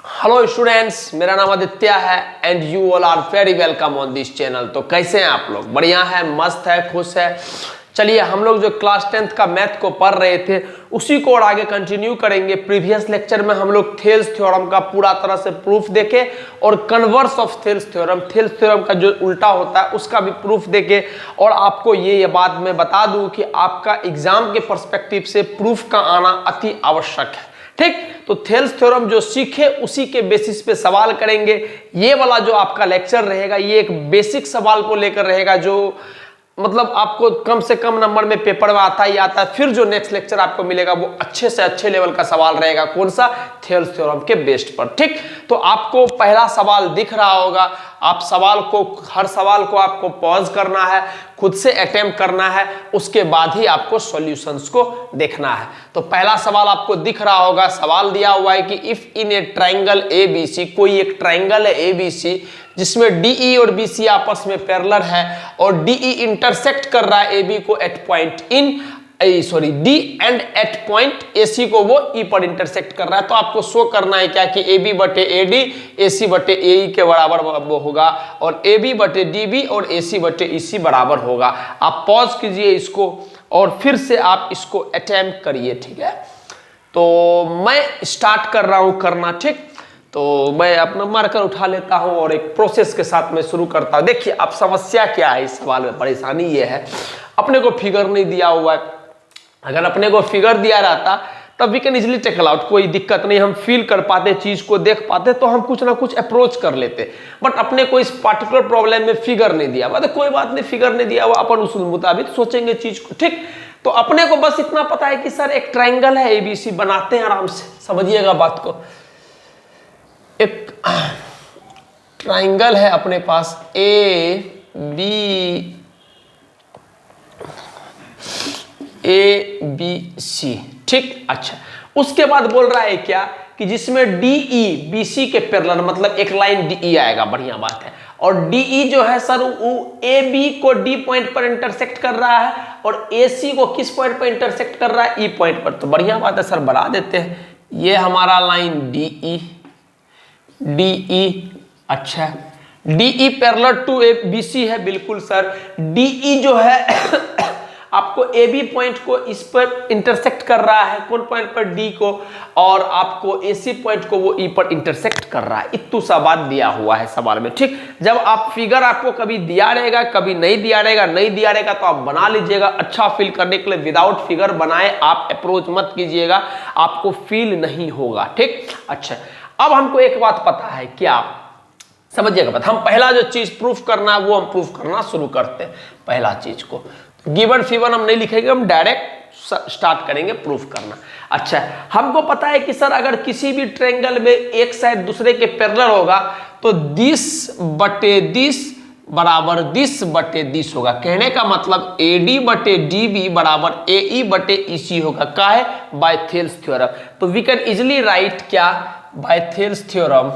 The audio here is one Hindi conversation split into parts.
हेलो स्टूडेंट्स, मेरा नाम आदित्य है and you all are very welcome on this channel. तो कैसे हैं आप लोग? बढ़िया है, मस्त है, खुश है। चलिए, हम लोग जो क्लास 10th का मैथ को पढ़ रहे थे उसी को और आगे कंटिन्यू करेंगे। प्रीवियस लेक्चर में हम लोग थेल्स थ्योरम का पूरा तरह से प्रूफ देखे और कन्वर्स ऑफ थेल्स थ्योरम का जो उल्टा होता है उसका भी प्रूफ देखे। और आपको ये बात मैं बता दूं कि आपका एग्जाम के पर्सपेक्टिव से प्रूफ का आना अति आवश्यक है। ठीक, तो थेल्स थ्योरम जो सीखे उसी के बेसिस पे सवाल करेंगे। ये वाला जो आपका लेक्चर रहेगा ये एक बेसिक सवाल को लेकर रहेगा, जो मतलब आपको कम से कम नंबर में पेपर में आता ही आता है। फिर जो नेक्स्ट लेक्चर आपको मिलेगा वो अच्छे से अच्छे लेवल का सवाल रहेगा। कौन सा? थेल्स थ्योरम के बेस्ड पर। ठीक, तो आपको पहला सवाल दिख रहा होगा। आप सवाल को, हर सवाल को आपको पॉज करना है, खुद से अटेम्प्ट करना है, उसके बाद ही आपको सॉल्यूशंस को देखना है। तो पहला सवाल आपको दिख रहा होगा। सवाल दिया हुआ है कि if in A triangle ABC, कोई एक ट्राइंगल है ABC जिसमें DE और BC आपस में पैरेलल है और DE इंटरसेक्ट कर रहा है AB को at point D and at point AC को वो E पर इंटरसेक्ट कर रहा है। तो आपको शो करना है क्या कि AB बटे AD AC बटे AE के बराबर होगा और AB बटे DB और AC बटे EC बराबर होगा। आप पॉज कीजिए इसको और फिर से आप इसको अटेम्प्ट करिए। ठीक है, तो मैं स्टार्ट कर रहा हूं करना। ठीक, तो मैं अपना मार्कर उठा लेता हूं और एक प्रोसेस के साथ मैं शुरू करता हूं। देखिए, अब समस्या क्या है इस सवाल में, परेशानी ये है अपने को फिगर नहीं दिया हुआ है। अगर अपने को फिगर दिया रहता तब we can easily tackle out, कोई दिक्कत नहीं, हम फील कर पाते, चीज को देख पाते, तो हम कुछ ना कुछ अप्रोच कर लेते। बट अपने को इस पार्टिकुलर प्रॉब्लम में फिगर नहीं दिया हुआ, तो कोई बात नहीं, फिगर नहीं दिया हुआ, अपन उस मुताबिक सोचेंगे चीज को। ठीक, तो अपने को बस इतना पता है कि सर एक ट्राइंगल है ABC, बनाते हैं आराम से, समझिएगा बात को। एक ट्राइंगल है अपने पास ABC। ठीक, अच्छा, उसके बाद बोल रहा है क्या कि जिसमें DE BC के पैरेलल, मतलब एक लाइन DE आएगा, बढ़िया बात है। और DE जो है सर वो AB को D पॉइंट पर इंटरसेक्ट कर रहा है और AC को किस पॉइंट पर इंटरसेक्ट कर रहा है? E पॉइंट पर। तो बढ़िया बात है सर, बना देते हैं। ये हमारा लाइन DE, अच्छा, DE पैरेलल टू BC है, बिल्कुल सर। DE जो है आपको AB पॉइंट को इस पर इंटरसेक्ट कर रहा है, कौन पॉइंट पर? D को, और आपको AC पॉइंट को वो E पर इंटरसेक्ट कर रहा है। इतू सा बात दिया हुआ है सवाल में। ठीक, जब आप फिगर आपको कभी दिया रहेगा, कभी नहीं दिया रहेगा तो आप बना लीजिएगा अच्छा फील करने के लिए। विदाउट फिगर बनाए आप अप्रोच मत कीजिएगा, आपको फील नहीं होगा। ठीक, अच्छा, अब हमको एक बात पता है, क्या समझिएगा बात। हम पहला जो चीज प्रूफ करना है वो हम प्रूफ करना शुरू करते हैं। पहला चीज को गिवन फिगर हम नहीं लिखेंगे, हम डायरेक्ट स्टार्ट करेंगे प्रूफ करना। अच्छा, हमको पता है कि सर अगर किसी भी ट्रायंगल में एक साइड दूसरे के पैरेलल होगा तो दिस बटे दिस बराबर दिस बटे दिस होगा। कहने का मतलब AD बटे DB बराबर AE बटे EC होगा। क्या है? By Thales theorem. तो वी कैन इजिली राइट क्या? By Thales theorem,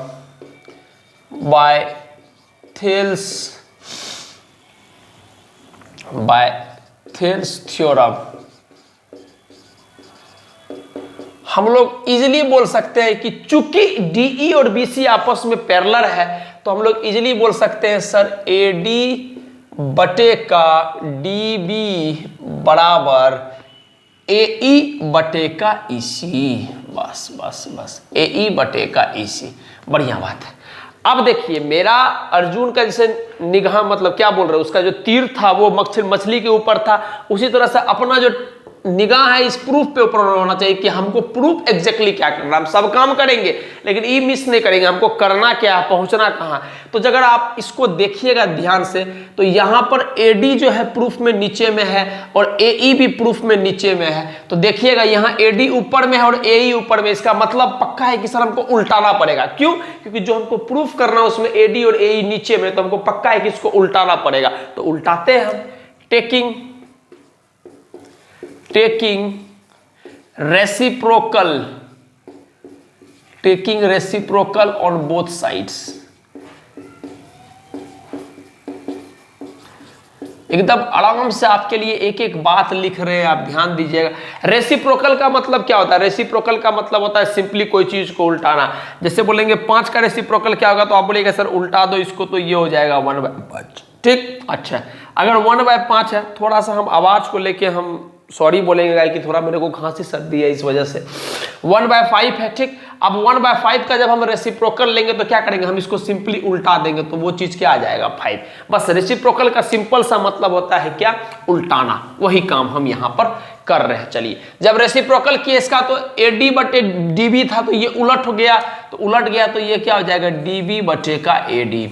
by Thales theorem हम लोग इजिली बोल सकते हैं कि चूंकि DE और BC आपस में पैरेलल है तो हम लोग इजिली बोल सकते हैं सर AD बटे का DB बराबर AE बटे का EC। बस AE बटे का EC, बढ़िया बात है। अब देखिए, मेरा अर्जुन का जैसे निगाह, मतलब क्या बोल रहे हैं, उसका जो तीर था वो मछली के ऊपर था, उसी तरह से अपना जो निगाह है इस प्रूफ पे ऊपर होना चाहिए कि हमको प्रूफ एग्जैक्टली क्या करना है। हम सब काम करेंगे लेकिन ये मिस नहीं करेंगे, हमको करना क्या है, पहुंचना कहाँ। तो अगर आप इसको देखिएगा ध्यान से तो यहाँ पर AD जो है प्रूफ में नीचे में है और AE भी प्रूफ में नीचे में है। तो देखिएगा यहाँ AD ऊपर में है और AE ऊपर में, इसका मतलब पक्का है कि सर हमको उल्टाना पड़ेगा। क्यों? क्योंकि जो हमको प्रूफ करना है उसमें AD और AE नीचे में, तो हमको पक्का है कि इसको उल्टाना पड़ेगा। तो उल्टाते हैं हम। taking reciprocal on both sides। एकदम आराम से आपके लिए एक एक बात लिख रहे हैं, आप ध्यान दीजिएगा। रेसिप्रोकल का मतलब क्या होता है? रेसिप्रोकल का मतलब होता है सिंपली कोई चीज को उल्टाना। जैसे बोलेंगे 5 का रेसिप्रोकल क्या होगा, तो आप बोलेंगे सर उल्टा दो इसको, तो ये हो जाएगा 1/5। ठीक, अच्छा, अगर 1/5 है, थोड़ा सा हम आवाज को लेके हम सॉरी बोलेंगे कि थोड़ा मेरे को खांसी सर्दी है इस वजह से। 1/5 है, ठीक। अब 1/5 का जब हम रेसिप्रोकल लेंगे तो क्या करेंगे, हम इसको सिंपली उल्टा देंगे, तो वो चीज क्या आ जाएगा 5। बस रेसिप्रोकल का सिंपल सा मतलब होता है क्या, उल्टाना। वही काम हम यहां पर कर रहे हैं। चलिए, जब रेसिप्रोकल केस का तो AD बटे DB था, तो ये उलट हो गया, तो उलट गया तो ये क्या हो जाएगा, DB बटे का AD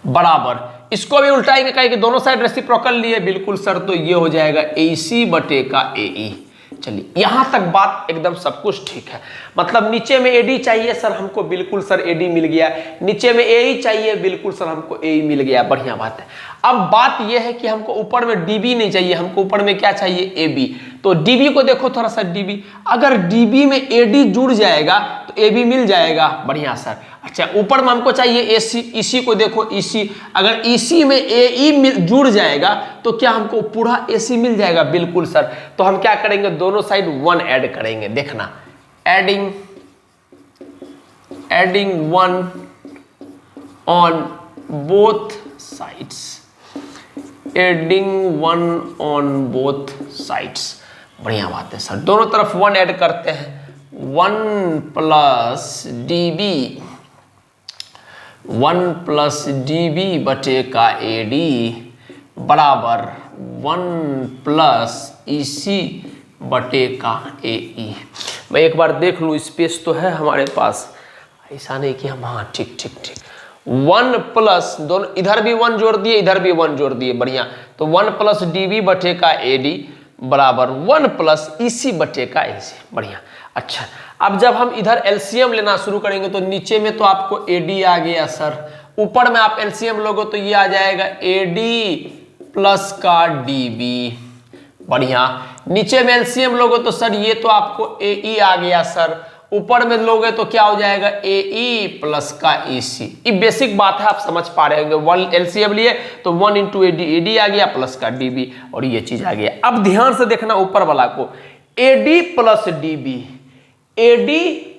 बराबर, इसको भी उल्टाएंगे कहें कि दोनों साइड रेसिप्रोकल लिए, बिल्कुल सर, तो ये हो जाएगा AC बटे का AE। चलिए, यहां तक बात एकदम सब कुछ ठीक है। मतलब नीचे में AD चाहिए सर हमको, बिल्कुल सर AD मिल गया। नीचे में AE चाहिए, बिल्कुल सर हमको AE मिल गया, बढ़िया बात है। अब बात यह है कि हमको ऊपर में DB नहीं चाहिए, हमको ऊपर में क्या चाहिए, AB। तो DB को देखो थोड़ा सा, DB अगर DB में AD जुड़ जाएगा तो AB मिल जाएगा, बढ़िया सर। अच्छा, ऊपर में हमको चाहिए AC, EC को देखो, EC अगर EC में AE जुड़ जाएगा तो क्या हमको पूरा AC मिल जाएगा, बिल्कुल सर। तो हम क्या करेंगे, दोनों साइड 1 ऐड करेंगे, देखना, adding 1 on both sides, adding 1 on both sides, बढ़िया बात है सर। दोनों तरफ 1 ऐड करते हैं, 1 प्लस DB बटे का AD बराबर 1 प्लस EC बटे का AE। मैं एक बार देख लूँ, स्पेस तो है हमारे पास, ऐसा नहीं कि हम, हाँ ठीक ठीक ठीक, 1 प्लस, दोनों इधर भी 1 जोड़ दिए, इधर भी 1 जोड़ दिए, बढ़िया। तो 1 प्लस DB बटे का AD बराबर 1 प्लस EC बटे का AC, बढ़िया। अच्छा, अब जब हम इधर LCM लेना शुरू करेंगे तो नीचे में तो आपको AD आ गया सर, ऊपर में आप LCM लोगे तो ये आ जाएगा AD प्लस का DB, बढ़िया। नीचे में LCM लोगे तो सर ये तो आपको AE आ गया सर, ऊपर में लोगे तो क्या हो जाएगा, AE प्लस का EC। ये बेसिक बात है, आप समझ पा रहे होंगे। 1 LCM लिए तो 1 इंटू AD आ गया प्लस का DB, और ये चीज आ गया। अब ध्यान से देखना ऊपर वाला को, AD plus DB, AD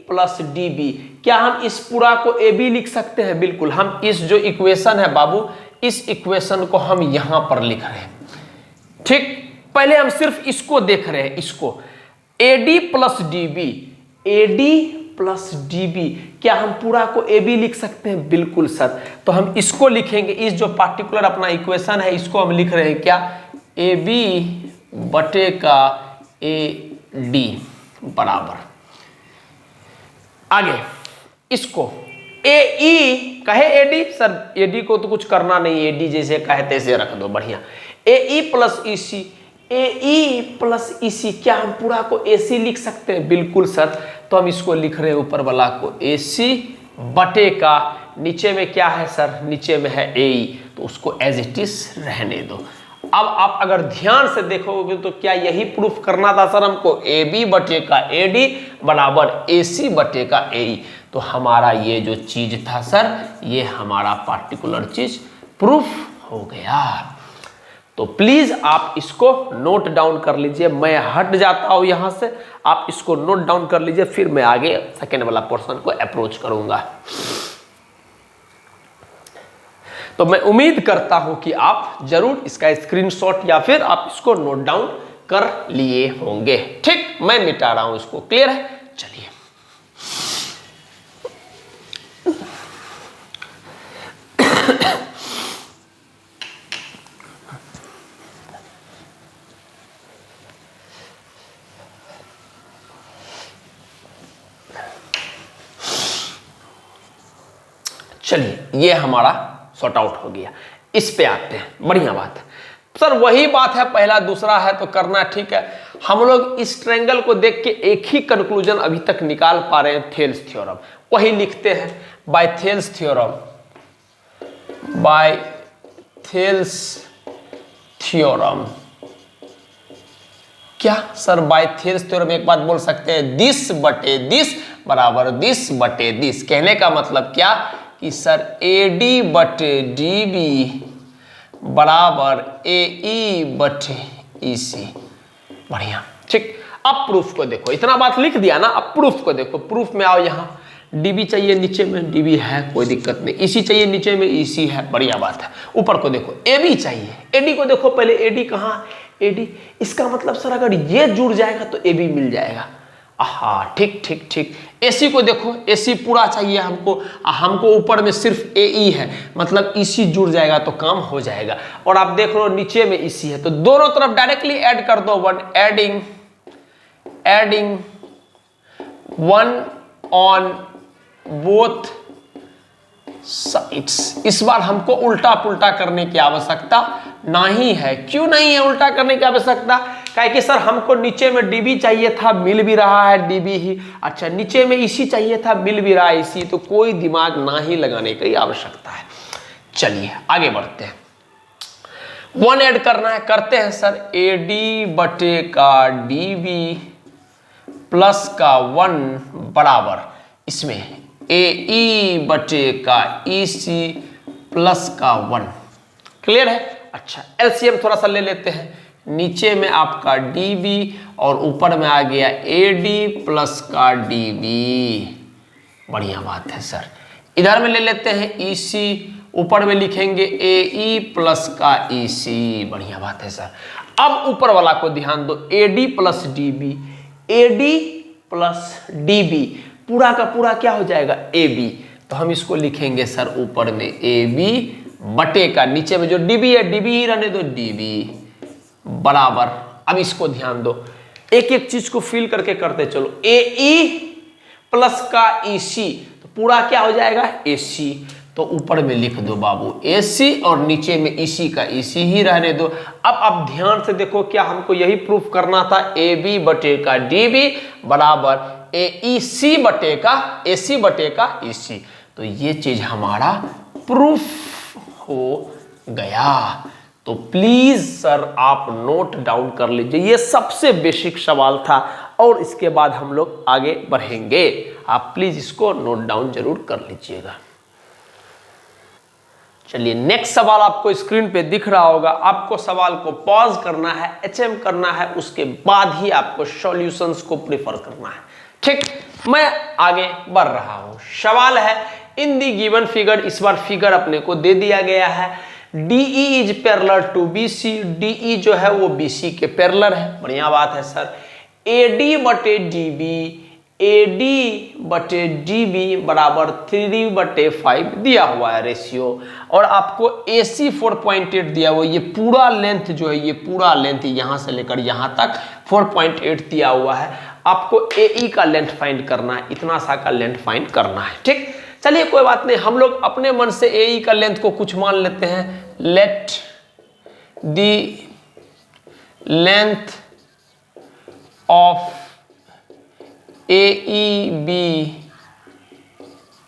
plus DB, क्या हम इस पूरा को AB लिख सकते हैं? बिल्कुल, हम इस जो इक्वेशन है बाबू, इस इक्वेशन को हम यहां पर लिख रहे हैं, ठीक। पहले हम सिर्फ इसको देख रहे हैं, इसको AD plus DB, AD plus DB, क्या हम पूरा को AB लिख सकते हैं? बिल्कुल सर। तो हम इसको लिखेंगे, इस जो पार्टिकुलर अपना इक्वेशन है इसको हम लिख रहे हैं क्या, AB बटे का AD बराबर, आगे इसको AE कहे AD, सर AD को तो कुछ करना नहीं, AD जैसे कहे तैसे रख दो, बढ़िया। AE plus EC, AE plus EC, क्या हम पूरा को AC लिख सकते हैं? बिल्कुल सर। तो हम इसको लिख रहे हैं ऊपर वाला को AC बटे का, नीचे में क्या है सर, नीचे में है AE, तो उसको एज इट इज रहने दो। अब आप अगर ध्यान से देखोगे तो क्या यही प्रूफ करना था सर हमको, AB बटे का AD बराबर AC बटे का AE। तो हमारा ये जो चीज था सर, ये हमारा पार्टिकुलर चीज प्रूफ हो गया। तो प्लीज आप इसको नोट डाउन कर लीजिए, मैं हट जाता हूं यहां से, आप इसको नोट डाउन कर लीजिए, फिर मैं आगे सेकेंड वाला पोर्शन को अप्रोच करूंगा। तो मैं उम्मीद करता हूं कि आप जरूर इसका स्क्रीनशॉट या फिर आप इसको नोट डाउन कर लिए होंगे, ठीक। मैं मिटा रहा हूं इसको, क्लियर है? चलिए, चलिए ये हमारा सॉर्ट आउट हो गया। इस पे आते हैं, बढ़िया बात है सर, वही बात है, पहला दूसरा है तो करना ठीक है। हम लोग इस ट्रायंगल को देख के एक ही कंक्लूजन अभी तक निकाल पा रहे हैं, थेल्स थ्योरम, वही लिखते हैं, by Thales theorem, by Thales theorem. क्या सर बाय थेल्स थ्योरम एक बात बोल सकते हैं, दिस बटे दिस बराबर दिस बटे दिस। कहने का मतलब क्या कि सर AD बटे DB बराबर AE बटे EC। बढ़िया, ठीक। अब प्रूफ को देखो, इतना बात लिख दिया ना, अब प्रूफ को देखो। प्रूफ में आओ, यहाँ DB चाहिए, नीचे में DB है, कोई दिक्कत नहीं। EC चाहिए, नीचे में EC है, बढ़िया बात है। ऊपर को देखो, AB चाहिए, AD को देखो पहले, AD कहाँ, AD, इसका मतलब सर अगर ये जुड़ जाएगा तो AB मिल जाएगा। हाँ, ठीक ठीक ठीक। AC को देखो, AC पूरा चाहिए हमको, हमको ऊपर में सिर्फ AE है, मतलब EC जुड़ जाएगा तो काम हो जाएगा। और आप देख लो नीचे में EC है, तो दोनों तरफ डायरेक्टली ऐड कर दो 1, एडिंग 1 ऑन बोथ साइड्स। इस बार हमको उल्टा पुल्टा करने की आवश्यकता नहीं है। क्यों नहीं है उल्टा करने की आवश्यकता? काहे कि सर हमको नीचे में DB चाहिए था, मिल भी रहा है DB ही। अच्छा, नीचे में EC चाहिए था, मिल भी रहा है EC, तो कोई दिमाग ना ही लगाने की आवश्यकता है। चलिए आगे बढ़ते हैं। 1 ऐड करना है, करते हैं सर। AD बटे का DB प्लस का 1 बराबर इसमें AE बटे का EC प्लस का 1। क्लियर है? अच्छा, LCM थोड़ा सा ले लेते हैं। नीचे में आपका DB और ऊपर में आ गया AD प्लस का DB। बढ़िया बात है सर। इधर में ले लेते हैं EC, ऊपर में लिखेंगे AE प्लस का EC। बढ़िया बात है सर। अब ऊपर वाला को ध्यान दो, AD plus DB, AD plus DB पूरा का पूरा क्या हो जाएगा, AB। तो हम इसको लिखेंगे सर ऊपर में AB बटे का, नीचे में जो DB है DB ही रहने दो, DB बराबर। अब इसको ध्यान दो, एक एक चीज को फिल करके करते चलो। AE प्लस का EC, तो पूरा क्या हो जाएगा, AC। तो ऊपर में लिख दो बाबू AC और नीचे में EC का EC ही रहने दो। अब आप ध्यान से देखो, क्या हमको यही प्रूफ करना था, AB बटे का DB बराबर AEC बटे का AC बटे का EC। तो ये चीज हमारा प्रूफ हो गया। तो प्लीज सर आप नोट डाउन कर लीजिए, ये सबसे बेसिक सवाल था और इसके बाद हम लोग आगे बढ़ेंगे। आप प्लीज इसको नोट डाउन जरूर कर लीजिएगा। चलिए नेक्स्ट सवाल आपको स्क्रीन पे दिख रहा होगा। आपको सवाल को पॉज करना है, HM करना है, उसके बाद ही आपको सॉल्यूशंस को प्रेफर करना है। ठीक, मैं आगे बढ़ रहा हूं। सवाल है इन दी गिवन फिगर, इस बार फिगर अपने को दे दिया गया है। DE is parallel to BC, DE जो है वो BC के पैरेलल है। बढ़िया बात है सर। AD बटे DB, AD बटे DB बराबर 3/5 दिया हुआ है रेशियो, और आपको AC 4.8 दिया हुआ है। ये पूरा लेंथ जो है, ये पूरा लेंथ यहाँ से लेकर यहाँ तक 4.8 दिया हुआ है। आपको AE का लेंथ फाइंड करना है, इतना सा का लेंथ फाइंड करना है। ठीक, चलिए कोई बात नहीं, हम लोग अपने मन से AE का लेंथ को कुछ मान लेते हैं। Let the length of AE be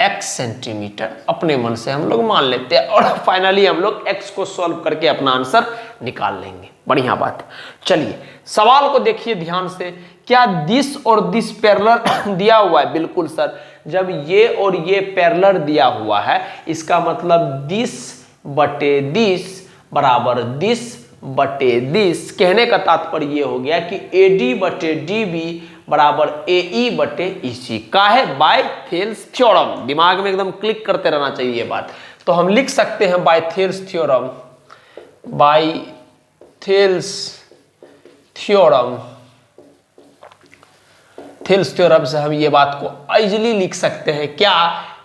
x centimetre, अपने मन से हम लोग मान लेते हैं, और फाइनली हम लोग x को सॉल्व करके अपना आंसर निकाल लेंगे। बढ़िया बात। चलिए सवाल को देखिए ध्यान से। क्या दिस और दिस पैरेलल दिया हुआ है? बिल्कुल सर, जब ये और ये पैरेलल दिया हुआ है, इसका मतलब दिस बटे दिस बराबर दिस बटे दिस। कहने का तात्पर्य ये हो गया कि AD बटे DB बराबर AE बटे EC का है, बाय थेल्स थ्योरम। दिमाग में एकदम क्लिक करते रहना चाहिए ये बात। तो हम लिख सकते हैं by Thales theorem, by Thales theorem, Thales theorem से हम ये बात को इजीली लिख सकते हैं। क्या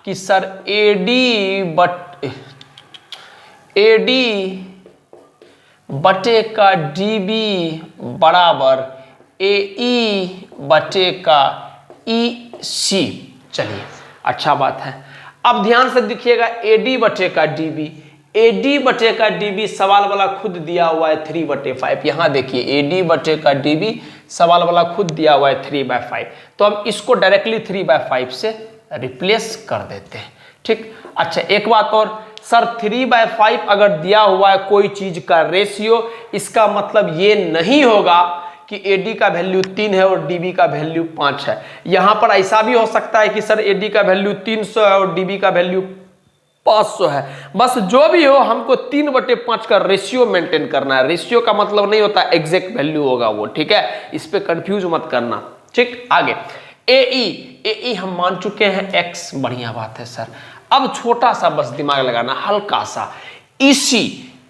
कि सर AD बटे का DB बराबर AE बटे का EC। चलिए अच्छा बात है। अब ध्यान से देखिएगा, AD बटे का DB, AD बटे का DB सवाल वाला खुद दिया हुआ है 3/5। यहाँ देखिए AD बटे का DB सवाल वाला खुद दिया हुआ है 3/5, तो हम इसको डायरेक्टली 3/5 से रिप्लेस कर देते हैं। ठीक, अच्छा एक बात और सर, 3/5 अगर दिया हुआ है कोई चीज का रेशियो, इसका मतलब ये नहीं होगा कि AD का वैल्यू 3 है और DB का वैल्यू 5 है। यहां पर ऐसा भी हो सकता है कि सर AD का वैल्यू 300 है और DB का वैल्यू 500 है। बस जो भी हो हमको 3/5 का रेशियो मेंटेन करना है। रेशियो का मतलब नहीं होता एग्जैक्ट वैल्यू होगा वो, ठीक है, इस पे कंफ्यूज मत करना। ठीक, आगे एई हम मान चुके हैं x, बढ़िया बात है सर। अब छोटा सा बस दिमाग लगाना, हल्का सा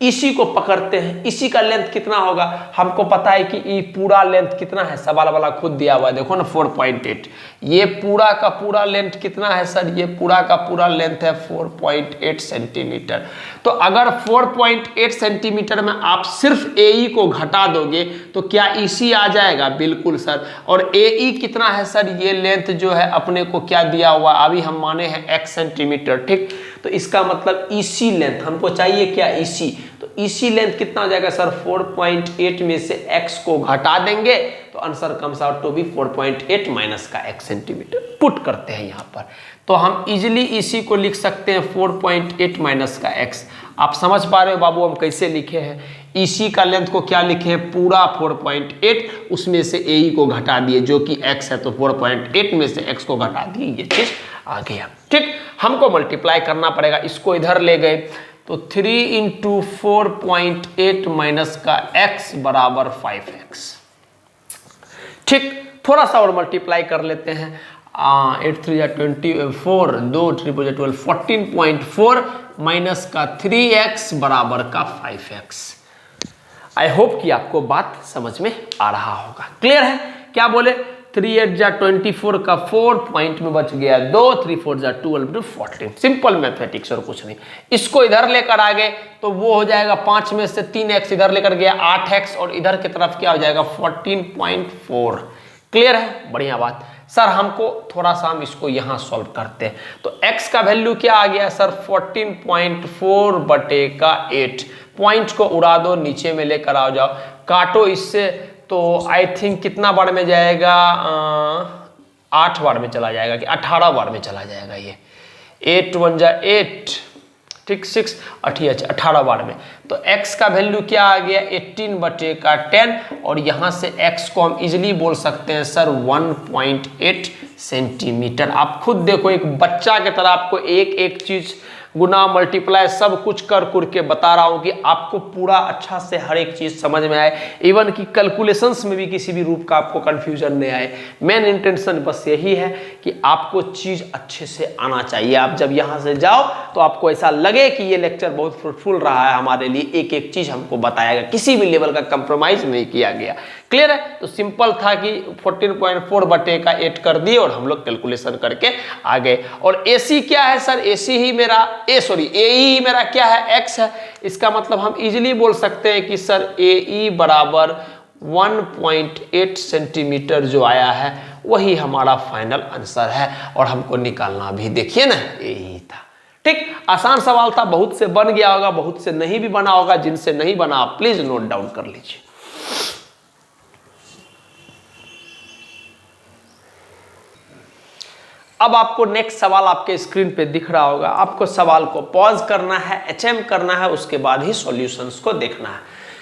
इसी को पकड़ते हैं। इसी का लेंथ कितना होगा, हमको पता है कि ये पूरा लेंथ कितना है, सवाल वाला खुद दिया हुआ है, देखो ना 4.8। ये पूरा का पूरा लेंथ कितना है सर, ये पूरा का पूरा लेंथ है 4.8 सेंटीमीटर। तो अगर 4.8 सेंटीमीटर में आप सिर्फ एई को घटा दोगे तो क्या ईसी आ जाएगा, बिल्कुल सर। और एई कितना है सर, ये लेंथ जो है अपने को क्या दिया हुआ, अभी हम माने हैं x सेंटीमीटर, ठीक। तो इसका मतलब ईसी लेंथ हमको चाहिए, क्या ईसी, तो ईसी लेंथ कितना हो जाएगा सर, 4.8 में से x को घटा देंगे तो answer comes out to be 4.8 minus का x सेंटीमीटर। पुट करते हैं यहाँ पर तो हम इजिली ईसी को लिख सकते हैं 4.8 माइनस का x। आप समझ पा रहे हो बाबू हम कैसे लिखे हैं, ईसी का लेंथ को क्या लिखे हैं, पूरा 4.8, उसमें से एई को घटा दिए जो कि x है, तो 4.8 में से x को घटा दिए, ये चीज आ गया। ठीक, हमको मल्टीप्लाई करना पड़ेगा, इसको इधर ले गए तो 3 इंटू 4.8 माइनस का x बराबर 5x। ठीक, थोड़ा सा और मल्टीप्लाई कर लेते हैं, 8 3 24, 2 3 12, 14.4 माइनस का 3x बराबर का 5x। आई होप कि आपको बात समझ में आ रहा होगा, क्लियर है। क्या बोले, 3 8 जा 24 का 4 पॉइंट में बच गया 2, 3 4 जा 12 14। सिंपल मैथमेटिक्स और कुछ नहीं। इसको इधर लेकर आ गए तो वो हो जाएगा 5 में से 3x इधर लेकर गया 8x, और इधर की तरफ क्या हो जाएगा 14.4। क्लियर है, बढ़िया बात सर। हमको थोड़ा सा हम इसको यहाँ सॉल्व करते हैं तो x का वैल्यू क्या आ गया सर, 14.4 बटे का 8। पॉइंट को उड़ा दो, नीचे में लेकर आ जाओ, काटो इससे, तो आई थिंक कितना बार में जाएगा, 8 बार में चला जाएगा कि 18 बार में चला जाएगा। ये 8 1 जा 8, ठीक, 6 18 बार में। तो x का वैल्यू क्या आ गया, 18 बटे का 10, और यहाँ से x को हम इजिली बोल सकते हैं सर 1.8 सेंटीमीटर। आप खुद देखो, एक बच्चा की तरह आपको एक एक चीज गुना मल्टीप्लाई सब कुछ कर के बता रहा हूं कि आपको पूरा अच्छा से हर एक चीज समझ में आए, इवन कि कैलकुलेशंस में भी किसी भी रूप का आपको कंफ्यूजन नहीं आए। मेन इंटेंशन बस यही है कि आपको चीज अच्छे से आना चाहिए। आप जब यहां से जाओ तो आपको ऐसा लगे कि ये लेक्चर बहुत फ्रूटफुल रहा है हमारे लिए, एक एक चीज हमको बताया गया, किसी भी लेवल का कंप्रोमाइज नहीं किया गया। क्लियर है, तो सिंपल था कि 14.4 बटे का 8 कर दिए और हम लोग कैलकुलेशन करके आ गए। और AC क्या है सर, AC ही मेरा AE मेरा क्या है, x है। इसका मतलब हम इजीली बोल सकते हैं कि सर AE बराबर 1.8 सेंटीमीटर जो आया है वही हमारा फाइनल आंसर है, और हमको निकालना भी देखिए ना यही था। ठीक, आसान सवाल था, बहुत से बन गया होगा, बहुत से नहीं भी बना होगा। जिनसे नहीं बना आप प्लीज नोट डाउन कर लीजिए। अब आपको नेक्स्ट सवाल आपके स्क्रीन पे दिख रहा होगा, आपको सवाल को पॉज करना है, अटेम्प्ट करना है, उसके बाद ही सॉल्यूशंस को देखना है।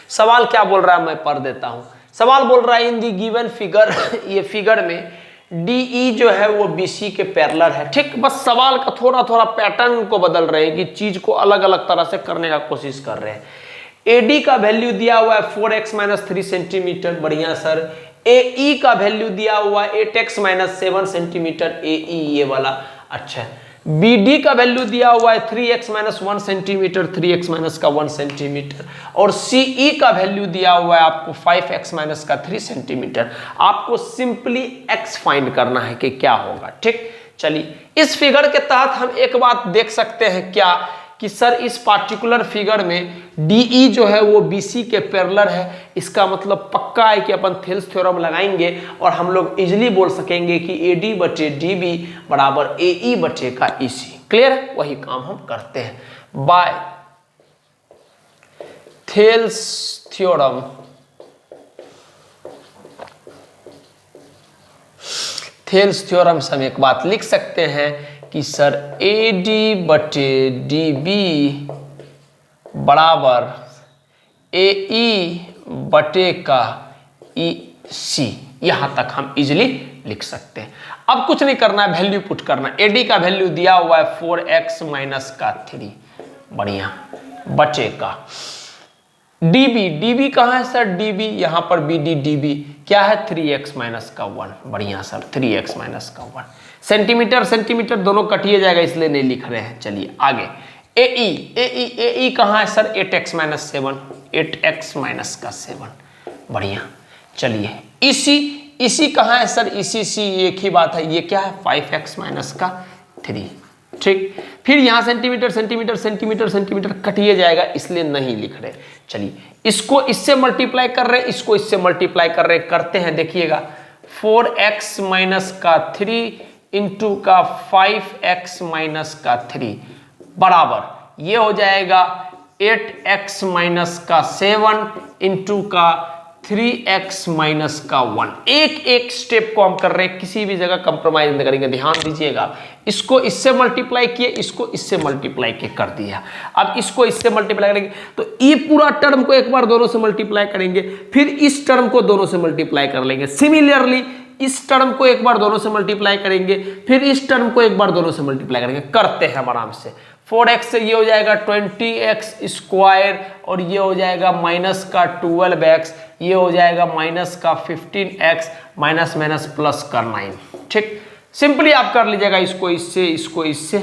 सवाल क्या बोल रहा है मैं पढ़ देता हूं। सवाल बोल रहा है इन दी गिवन फिगर, ये फिगर में DE जो है वो BC के पैरेलल है। ठीक, बस सवाल का थोड़ा थोड़ा पैटर्न को बदल रहे हैं कि चीज को अलग अलग तरह से करने का कोशिश कर रहे हैं। AD का वैल्यू दिया हुआ है 4x - 3 सेंटीमीटर, बढ़िया सर। AE का वैल्यू दिया हुआ है 8x - 7 सेंटीमीटर, AE ये वाला, अच्छा। BD का वैल्यू दिया हुआ है 3x - 1 सेंटीमीटर, 3x - का 1 सेंटीमीटर, और CE का वैल्यू दिया हुआ है आपको 5x - का 3 सेंटीमीटर। आपको सिंपली x फाइंड करना है कि क्या होगा। ठीक, चलिए इस फिगर के तहत हम एक बात देख सकते हैं क्या, कि सर इस पार्टिकुलर फिगर में DE जो है वो BC के पैरेलल है। इसका मतलब पक्का है कि अपन थेल्स थ्योरम लगाएंगे और हम लोग इजिली बोल सकेंगे कि AD बटे DB बराबर AE बटे का EC। क्लियर है, वही काम हम करते हैं by Thales theorem. Thales theorem से हम एक बात लिख सकते हैं कि सर AD बटे DB बराबर AE बटे का EC। यहां तक हम इजिली लिख सकते हैं। अब कुछ नहीं करना है, वैल्यू पुट करना है। AD का वैल्यू दिया हुआ है 4x माइनस का 3, बढ़िया, बचे का DB कहाँ है सर? DB यहाँ पर BD DB क्या है? 3x माइनस का 1, बढ़िया सर, 3x माइनस का 1। सेंटीमीटर दोनों कटिए जाएगा इसलिए नहीं लिख रहे हैं। चलिए आगे, AE कहाँ है sir? 8x minus 7, 8x minus का 7, बढ़िया। चलिए इसी कहाँ है सर? इसी एक ही बात है, ये क्या है? 5x माइनस का 3, ठीक। फिर यहाँ सेंटीमीटर कटिए जाएगा इसलिए नहीं लिख रहे। चलिए इसको इससे मल्टीप्लाई कर रहे हैं, इसको इससे मल्टीप्लाई कर रहे हैं, करते हैं, देखिएगा 4x माइनस का 3 इंटू का 5x माइनस का 3 बराबर ये हो जाएगा 8x माइनस का 7 इंटू का 3x माइनस का 1। एक स्टेप को हम कर रहे हैं, किसी भी जगह कंप्रोमाइज नहीं करेंगे, ध्यान दीजिएगा। इसको इससे मल्टीप्लाई किए, इसको इससे मल्टीप्लाई के कर दिया। अब इसको इससे मल्टीप्लाई करेंगे तो ये पूरा टर्म को एक बार दोनों से मल्टीप्लाई करेंगे, फिर इस टर्म को दोनों से मल्टीप्लाई कर लेंगे। सिमिलरली इस टर्म को एक बार दोनों से मल्टीप्लाई करेंगे, फिर इस टर्म को एक बार दोनों से मल्टीप्लाई करेंगे। करते हैं आराम से। 4x से ये हो जाएगा 20x स्क्वायर और ये हो जाएगा माइनस का 12x, ये हो जाएगा माइनस का 15x माइनस माइनस प्लस का 9, ठीक। सिंपली आप कर लीजिएगा, इसको इससे, इसको इससे,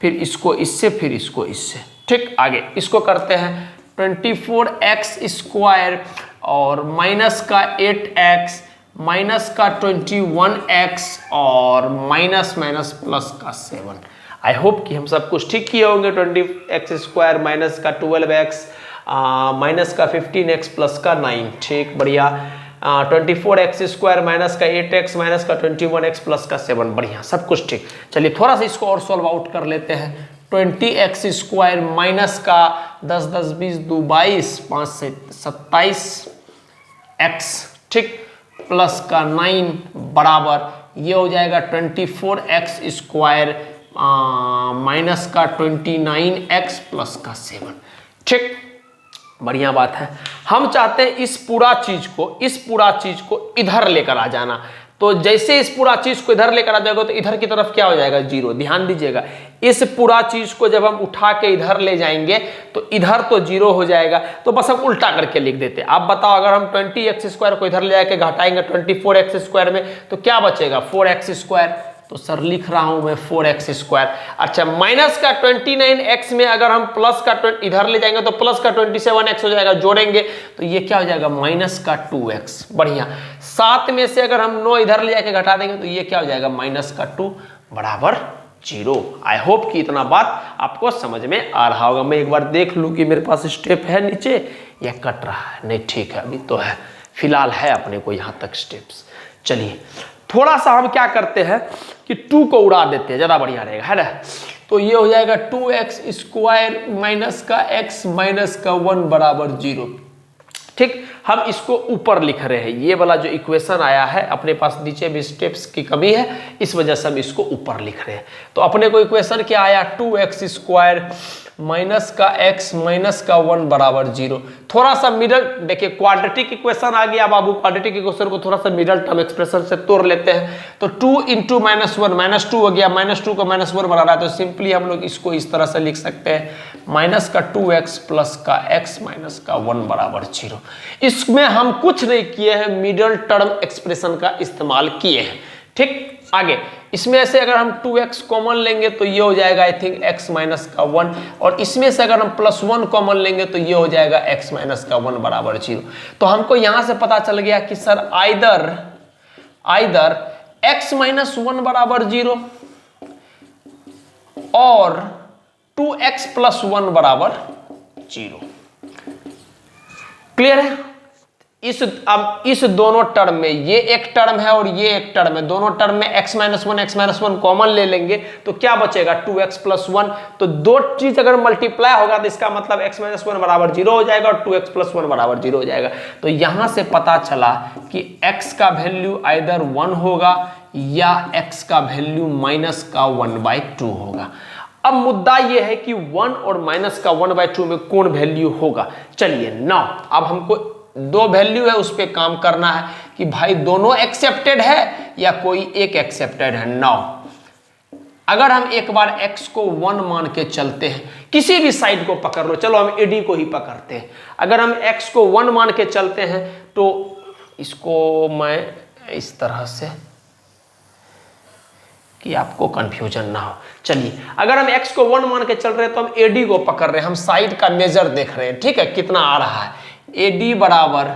फिर इसको इससे, फिर इसको इससे, ठीक। आगे इसको करते हैं 24x स्क्वायर और माइनस का 8x माइनस का 21x और माइनस माइनस प्लस का 7। आई होप कि हम सब कुछ ठीक किए होंगे। 20x स्क्वायर माइनस का 12x माइनस का 15x प्लस का 9, ठीक, बढ़िया। 24x स्क्वायर माइनस का 8x माइनस का 21x प्लस का 7, बढ़िया, सब कुछ ठीक। चलिए थोड़ा सा इसको और सॉल्व आउट कर लेते हैं। 20x स्क्वायर माइनस का 10 10 20 2 22 5 से 27x, ठीक, प्लस का 9 बराबर ये हो जाएगा 24x स्क्वायर माइनस का 29x प्लस का 7, ठीक, बढ़िया बात है। हम चाहते हैं इस पूरा चीज को इधर लेकर आ जाना। तो जैसे इस पूरा चीज को इधर लेकर आ जाएगा तो इधर की तरफ क्या हो जाएगा? 0। ध्यान दीजिएगा, इस पूरा चीज को जब हम उठा के इधर ले जाएंगे तो इधर तो 0 हो जाएगा। तो बस हम उल्टा करके लिख देते हैं। आप बताओ, अगर हम 20x स्क्वायर को इधर ले जाके घटाएंगे 24x स्क्वायर में तो क्या बचेगा? 4x square. तो सर लिख रहा हूं मैं 4x स्क्वायर। अच्छा, माइनस का 29x में अगर हम प्लस का इधर ले जाएंगे तो प्लस का 27x हो जाएगा, जोड़ेंगे तो ये क्या हो जाएगा? माइनस का 2x, बढ़िया। 7 में से अगर हम 9 इधर ले जाके घटा देंगे तो ये क्या हो जाएगा? माइनस का 2 बराबर 0। आई होप कि इतना बात आपको समझ में आ रहा होगा। मैं एक बार देख लूं कि मेरे पास स्टेप है नीचे या कट रहा है। नहीं, ठीक है, अभी तो है, फिलहाल है अपने को यहाँ तक स्टेप्स। चलिए थोड़ा सा हम क्या करते हैं कि 2 को उड़ा देते हैं, ज़्यादा बढ़िया रहेगा, है ना। तो ये हो जाएगा 2x स्क्वायर माइनस का x माइनस का 1 बराबर 0, ठीक। हम इसको ऊपर लिख रहे हैं, ये वाला जो इक्वेशन आया है अपने पास, नीचे भी स्टेप्स की कमी है, इस वजह से हम इसको ऊपर लिख रहे हैं। तो अपने को इक्वेशन क्या आया? 2x स्क्वायर माइनस का x माइनस का 1 बराबर 0। थोड़ा सा मिडल, देखिए क्वाड्रेटिक इक्वेशन आ गया बाबू। क्वाड्रेटिक इक्वेशन को थोड़ा सा मिडल टर्म एक्सप्रेशन से तोड़ लेते हैं। तो 2 इंटू माइनस 1 माइनस 2 हो गया, माइनस 2 को माइनस 1 बना रहा है तो सिंपली हम लोग इसको इस तरह से लिख सकते हैं, माइनस का 2x प्लस का x माइनस का 1 बराबर 0। इसमें हम कुछ नहीं किए हैं, मिडल टर्म एक्सप्रेशन का इस्तेमाल किए हैं, ठीक। आगे इसमें से अगर हम 2x कॉमन लेंगे तो ये हो जाएगा आई थिंक x माइनस का 1, और इसमें से अगर हम प्लस 1 कॉमन लेंगे तो ये हो जाएगा x माइनस का 1 बराबर 0। तो हमको यहां से पता चल गया कि सर आइदर x माइनस 1 बराबर 0 और 2x प्लस 1 बराबर 0। क्लियर है? अब इस दोनों टर्म में, ये एक टर्म है और ये एक टर्म है, दोनों टर्म में x माइनस 1 कॉमन ले लेंगे तो क्या बचेगा? 2x plus 1। तो दो चीज अगर मल्टीप्लाई होगा तो इसका मतलब x माइनस 1 बराबर 0 हो जाएगा और 2x प्लस 1 बराबर 0 हो जाएगा। तो यहां से पता चला कि x का वैल्यू आइदर 1 होगा या x का वैल्यू माइनस का 1/2 होगा। अब मुद्दा यह है कि 1 और माइनस का 1/2 में कौन वैल्यू होगा। चलिए नाउ अब हमको दो वैल्यू है उस पर काम करना है कि कि भाई दोनों एक्सेप्टेड है या कोई एक एक्सेप्टेड है। नो, अगर हम एक बार x को 1 मान के चलते हैं, किसी भी साइड को पकड़ लो, चलो हम AD को ही पकड़ते हैं, अगर हम x को 1 मान के चलते हैं तो इसको मैं इस तरह से कि आपको कंफ्यूजन ना हो। चलिए, अगर हम x को 1 मान के चल रहे हैं तो हम AD को पकड़ रहे हैं, हम साइड का मेजर देख रहे हैं, ठीक है, कितना आ रहा है। AD बराबर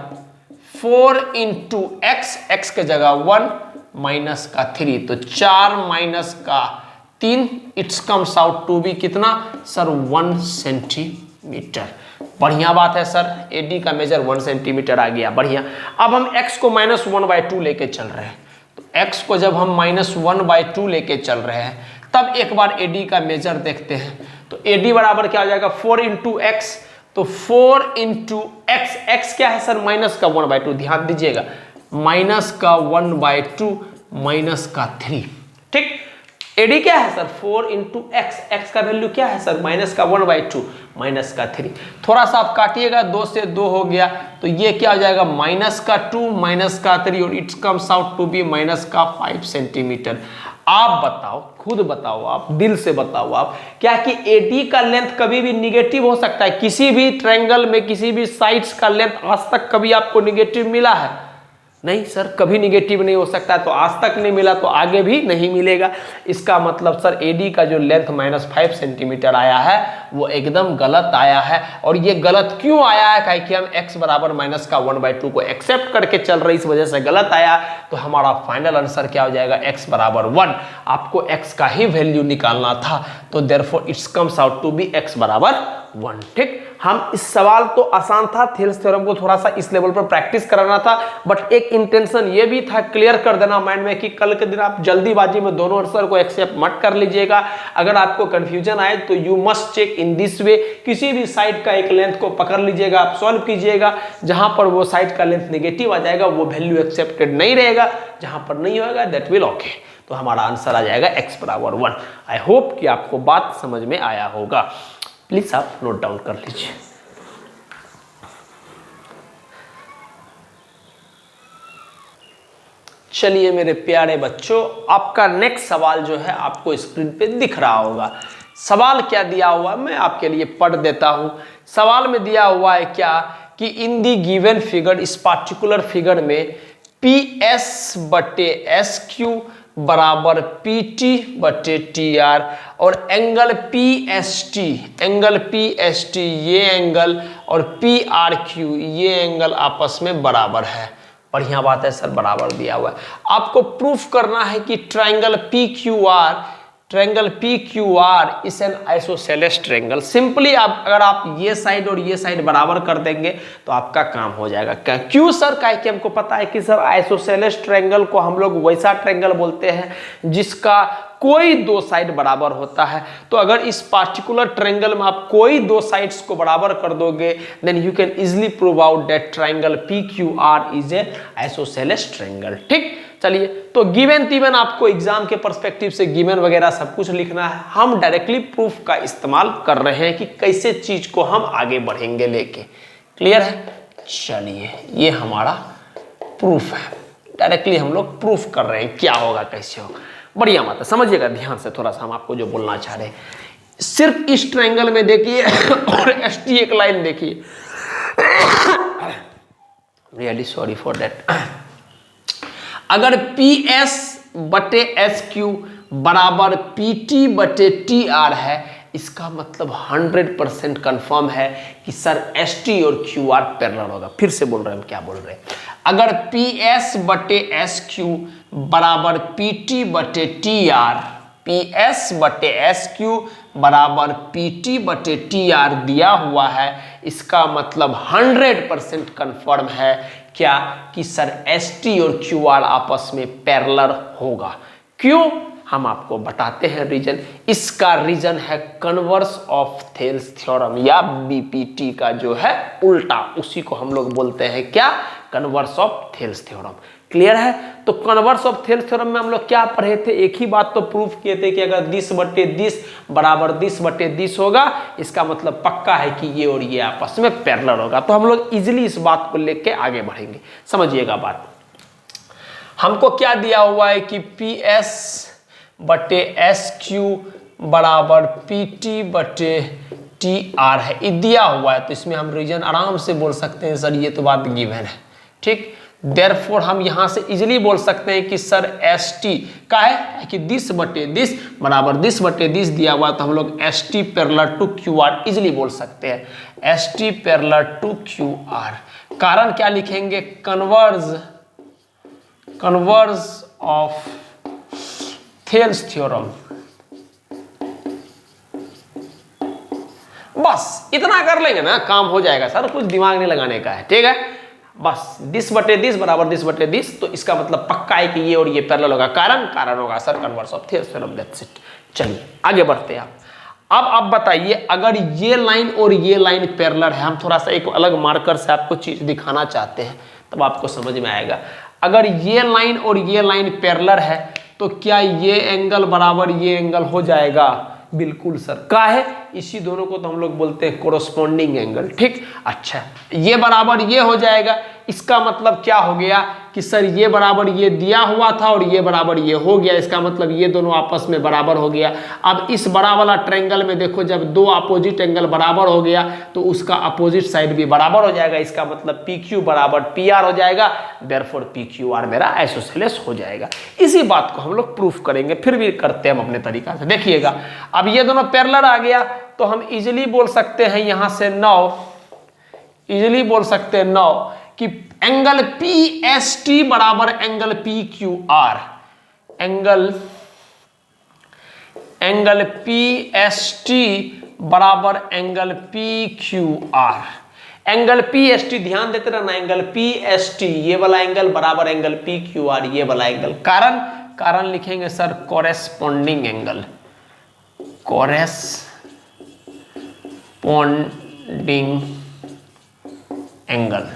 4 इंटू एक्स, एक्स के जगह 1 माइनस का 3, तो 4 माइनस का 3, it's comes out to be कितना सर 1 सेंटीमीटर। बढ़िया बात है सर, AD का मेजर 1 सेंटीमीटर आ गया, बढ़िया। अब हम x को -1/2 लेके चल रहे हैं, तो x को जब हम -1/2 लेके चल रहे हैं तब एक बार AD का मेजर देखते हैं। तो AD बराबर क्या हो जाएगा 4 इंटू एक्स, तो 4 इंटू एक्स, एक्स क्या है सर माइनस का 1/2, ध्यान दीजिएगा, माइनस का 1/2 माइनस का 3, ठीक। AD क्या है सर 4 इंटू एक्स, एक्स का वैल्यू क्या है सर माइनस का 1/2 माइनस का 3, थोड़ा सा आप काटिएगा, 2 से 2 हो गया, तो ये क्या हो जाएगा माइनस का 2 माइनस का 3 और it's comes out to be minus का 5 सेंटीमीटर। आप बताओ, खुद बताओ, आप दिल से बताओ, आप क्या कि AD का लेंथ कभी भी निगेटिव हो सकता है? किसी भी ट्रायंगल में किसी भी साइड्स का लेंथ आज तक कभी आपको निगेटिव मिला है? नहीं सर, कभी निगेटिव नहीं हो सकता, तो आज तक नहीं मिला तो आगे भी नहीं मिलेगा। इसका मतलब सर AD का जो लेंथ -5 सेंटीमीटर आया है वो एकदम गलत आया है। और ये गलत क्यों आया है? काहे कि हम x बराबर माइनस का 1/2 को एक्सेप्ट करके चल रहे, इस वजह से गलत आया। तो हमारा फाइनल आंसर क्या हो जाएगा x बराबर 1। आपको x का ही वैल्यू निकालना था, तो therefore it's comes out to be x बराबर 1, ठीक। हम इस सवाल तो आसान था, थेल्स थ्योरम को थोड़ा सा इस लेवल पर प्रैक्टिस कराना था, बट एक इंटेंशन ये भी था क्लियर कर देना माइंड में कि कल के दिन आप जल्दीबाजी में दोनों आंसर को एक्सेप्ट मत कर लीजिएगा। अगर आपको कंफ्यूजन आए तो you must check in this way, किसी भी साइड का एक लेंथ को पकड़ लीजिएगा, आप सॉल्व कीजिएगा, जहां पर वो साइड का लेंथ नेगेटिव आ जाएगा वो वैल्यू एक्सेप्टेड नहीं रहेगा, जहां पर नहीं होगा दैट विल ओके। तो हमारा आंसर आ जाएगा x बराबर 1। आई होप कि आपको बात समझ में आया होगा, प्लीज आप नोट डाउन कर लीजिए। चलिए मेरे प्यारे बच्चों, आपका नेक्स्ट सवाल जो है आपको स्क्रीन पे दिख रहा होगा। सवाल क्या दिया हुआ है मैं आपके लिए पढ़ देता हूं। सवाल में दिया हुआ है क्या कि इन दी गिवन फिगर, इस पार्टिकुलर फिगर में PS/SQ बराबर PT/TR और एंगल PST ये एंगल और PRQ ये एंगल आपस में बराबर है। बढ़िया बात है सर, बराबर दिया हुआ है। आपको प्रूफ करना है कि triangle PQR is an isosceles triangle. Simply अगर आप ये साइड और ये साइड बराबर कर देंगे तो आपका काम हो जाएगा। क्यों सर? काहे कि हमको पता है कि सर आइसोसेलेस ट्रायंगल को हम लोग वैसा ट्रायंगल बोलते हैं जिसका कोई 2 साइड बराबर होता है। तो अगर इस पार्टिकुलर ट्रायंगल में आप कोई 2 साइड्स को बराबर कर दोगे then you can easily prove out that triangle PQR is a isosceles triangle, ठीक। चलिए, तो गिवन तीवन आपको एग्जाम के पर्सपेक्टिव से गिवन वगैरह सब कुछ लिखना है। हम डायरेक्टली प्रूफ का इस्तेमाल कर रहे हैं कि कैसे चीज को हम आगे बढ़ेंगे लेके। क्लियर है? चलिए, ये हमारा प्रूफ है, डायरेक्टली हम लोग प्रूफ कर रहे हैं क्या होगा कैसे होगा। बढ़िया बात है, समझिएगा ध्यान से थोड़ा सा, हम आपको जो बोलना चाह रहे हैं। सिर्फ इस ट्रायंगल में देखिए और ST एक लाइन देखिए, रियली सॉरी फॉर दैट। अगर PS/SQ बराबर PT/TR है, इसका मतलब 100% कंफर्म है कि सर ST और QR पैरेलल होगा। फिर से बोल रहे हैं, हम क्या बोल रहे हैं। अगर PS/SQ बराबर PS/SQ बराबर PT/TR दिया हुआ है, इसका मतलब 100% कंफर्म है क्या कि सर ST और QR आपस में पैरेलल होगा। क्यों? हम आपको बताते हैं रीजन। इसका रीजन है कन्वर्स ऑफ थेल्स थ्योरम या BPT का जो है उल्टा, उसी को हम लोग बोलते हैं क्या? Converse of Thales theorem. Clear है? तो कन्वर्स ऑफ थेल्स थ्योरम में हम लोग क्या पढ़े थे? एक ही बात तो प्रूफ किए थे कि अगर 10/10 बराबर 10/10 होगा, इसका मतलब पक्का है कि ये और ये आपस में पैरेलल होगा। तो हम लोग इजीली इस बात को लेके आगे बढ़ेंगे। समझिएगा बात। हमको क्या दिया हुआ है कि पी एस बटे एस क्यू बराबर पी टी बटे टी आर है, ये दिया हुआ है। तो इसमें हम रीजन आराम से बोल सकते हैं सर ये तो बात गिवन है, ठीक। देयरफॉर हम यहां से इजीली बोल सकते हैं कि सर एस टी का है कि दिस बटे दिस बराबर दिस बटे दिस दिया हुआ, तो हम लोग S T parallel to Q R easily बोल सकते हैं, S T parallel to Q R. कारण क्या लिखेंगे, कन्वर्ज ऑफ थेल्स थ्योरम। बस इतना कर लेंगे ना, काम हो जाएगा सर, कुछ दिमाग नहीं लगाने का है, ठीक है। बस दिस बटे दिस बराबर दिस बटे दिस, तो इसका मतलब पक्का है कि ये और ये पैरेलल होगा। कारण होगा sir converse of Thales theorem, that's it. चलिए आगे बढ़ते हैं अब आप बताइए, अगर ये लाइन और ये लाइन पैरेलल है, हम थोड़ा सा एक अलग मार्कर से आपको चीज दिखाना चाहते हैं, तब आपको समझ में आएगा। अगर ये लाइन और ये लाइन पैरेलल है तो क्या ये एंगल बराबर ये एंगल हो जाएगा? बिल्कुल सर, का है इसी दोनों को तो हम लोग बोलते हैं कोरोस्पोंडिंग एंगल, ठीक। अच्छा, ये बराबर ये हो जाएगा, इसका मतलब क्या हो गया कि सर ये बराबर ये दिया हुआ था और ये बराबर ये हो गया, इसका मतलब ये दोनों आपस में बराबर हो गया। अब इस बड़ा वाला ट्रायंगल में देखो, जब दो अपोजिट एंगल बराबर हो गया तो उसका अपोजिट साइड भी बराबर हो जाएगा, इसका मतलब पी क्यू बराबर पी आर हो जाएगा, देयरफॉर पी क्यू आर मेरा आइसोसेलेस हो जाएगा। इसी बात को हम लोग प्रूफ करेंगे, फिर भी करते हैं हम अपने तरीका से। देखिएगा, अब ये दोनों पैरेलल आ गया तो हम इजिली बोल सकते हैं यहां से इजिली बोल सकते हैं कि एंगल पी एस टी बराबर angle P Q R, angle P S T बराबर angle P Q R. Angle P S T ध्यान देते रहना, एंगल पी एस टी ये वाला एंगल बराबर एंगल पी क्यू आर ये वाला एंगल। कारण लिखेंगे sir corresponding angle, corresponding angle.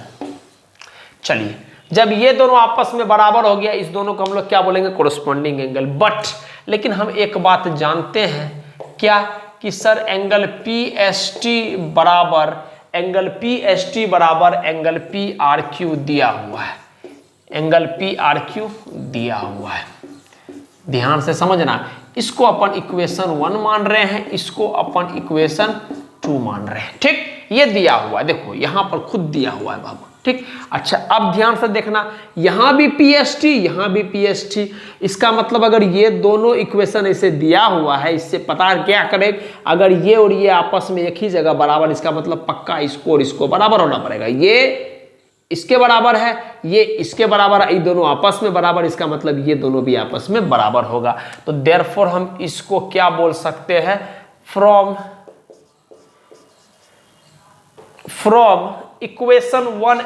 चलिए, जब ये दोनों आपस में बराबर हो गया, इस दोनों को हम लोग क्या बोलेंगे? Corresponding angle. बट लेकिन हम एक बात जानते हैं क्या, कि sir angle P S T बराबर एंगल पी आर क्यू दिया हुआ है, एंगल पी आर क्यू दिया हुआ है। ध्यान से समझना, इसको अपन इक्वेशन 1 मान रहे हैं, इसको अपन इक्वेशन 2 मान रहे हैं, ठीक। ये दिया हुआ है, देखो यहां पर खुद दिया हुआ है बाबू, ठीक। अच्छा, अब ध्यान से देखना, यहां भी पीएसटी यहां भी पीएसटी, इसका मतलब अगर ये दोनों इक्वेशन ऐसे दिया हुआ है, इससे पता क्या करें, अगर ये और ये आपस में एक ही जगह बराबर, इसका मतलब पक्का इसको और इसको बराबर होना पड़ेगा। ये इसके बराबर है, ये इसके बराबर है, ये दोनों आपस में बराबर, इसका मतलब ये दोनों भी आपस में बराबर होगा। तो देयरफॉर हम इसको क्या बोल सकते हैं, from equation 1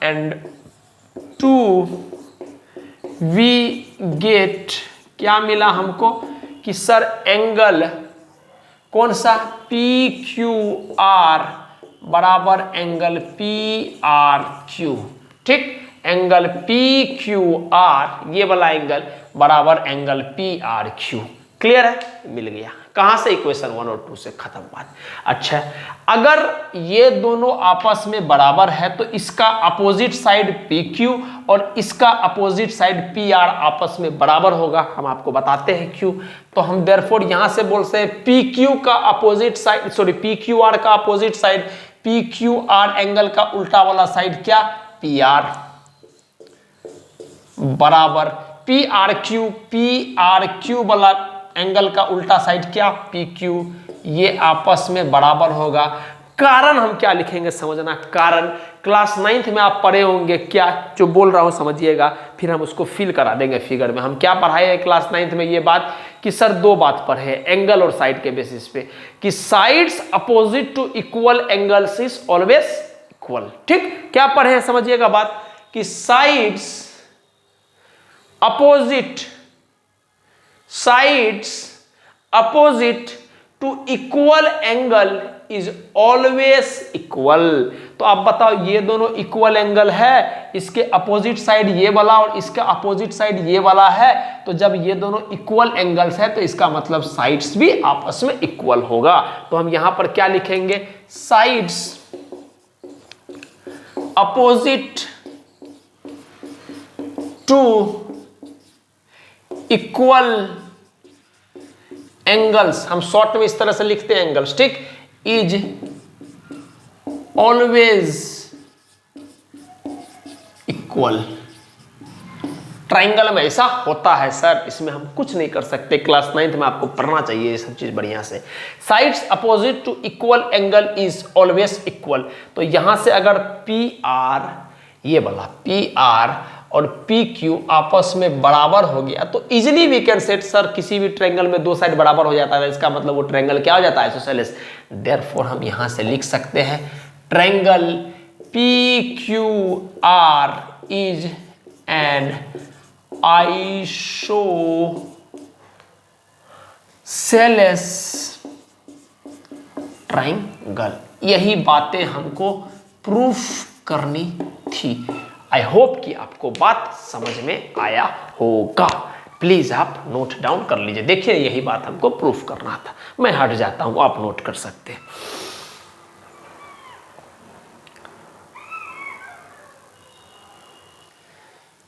and 2 we get, क्या मिला हमको कि सर एंगल कौन सा, पी क्यू आर बराबर एंगल पी आर क्यू, ठीक। एंगल पी क्यू आर ये वाला एंगल बराबर angle P R Q. Clear है, मिल गया। कहां से? इक्वेशन 1 और 2 से, खत्म बात। अच्छा, अगर ये दोनों आपस में बराबर है तो इसका अपोजिट साइड पी क्यू और इसका अपोजिट साइड पी आर आपस में बराबर होगा, हम आपको बताते हैं क्यों। तो हम देयरफॉर यहां से बोलते हैं पी क्यू का opposite side, sorry P Q R का opposite side, P Q R angle का उल्टा वाला साइड क्या, पी आर बराबर पी आर क्यू वाला एंगल का उल्टा साइड क्या, पी क्यू, ये आपस में बराबर होगा। कारण हम क्या लिखेंगे समझना, कारण क्लास 9th में आप पढ़े होंगे, क्या जो बोल रहा हूं समझिएगा, फिर हम उसको फिल करा देंगे फिगर में। हम क्या पढ़ाए हैं क्लास 9th में, ये बात कि सर 2 बात पढ़े एंगल और साइड के बेसिस पे, कि sides opposite to equal angles is always equal, ठीक। क्या पढ़े हैं समझिएगा बात, कि sides opposite to equal angle is always equal. तो आप बताओ, ये दोनों इक्वल एंगल है, इसके अपोजिट साइड ये वाला और इसका अपोजिट साइड ये वाला है, तो जब ये दोनों इक्वल एंगल्स है तो इसका मतलब साइड्स भी आपस में इक्वल होगा। तो हम यहां पर क्या लिखेंगे, sides opposite to equal angles, हम शॉर्ट में इस तरह से लिखते हैं एंगल्स, ठीक, इज ऑलवेज इक्वल। ट्राइंगल में ऐसा होता है सर, इसमें हम कुछ नहीं कर सकते, क्लास 9th में आपको पढ़ना चाहिए ये सब चीज बढ़िया से। Sides opposite to equal angle is always equal, तो यहां से अगर पी आर, ये वाला पी आर और पी क्यू आपस में बराबर हो गया तो easily we can set, sir किसी भी ट्रायंगल में दो साइड बराबर हो जाता है, इसका मतलब वो ट्रायंगल क्या हो जाता है, आइसोसेलेस। देयरफॉर हम यहां से लिख सकते हैं triangle P Q are is an isosceles triangle. यही बातें हमको प्रूफ करनी थी। आई होप कि आपको बात समझ में आया होगा। प्लीज आप नोट डाउन कर लीजिए। देखिए यही बात हमको प्रूफ करना था। मैं हट जाता हूं, आप नोट कर सकते हैं।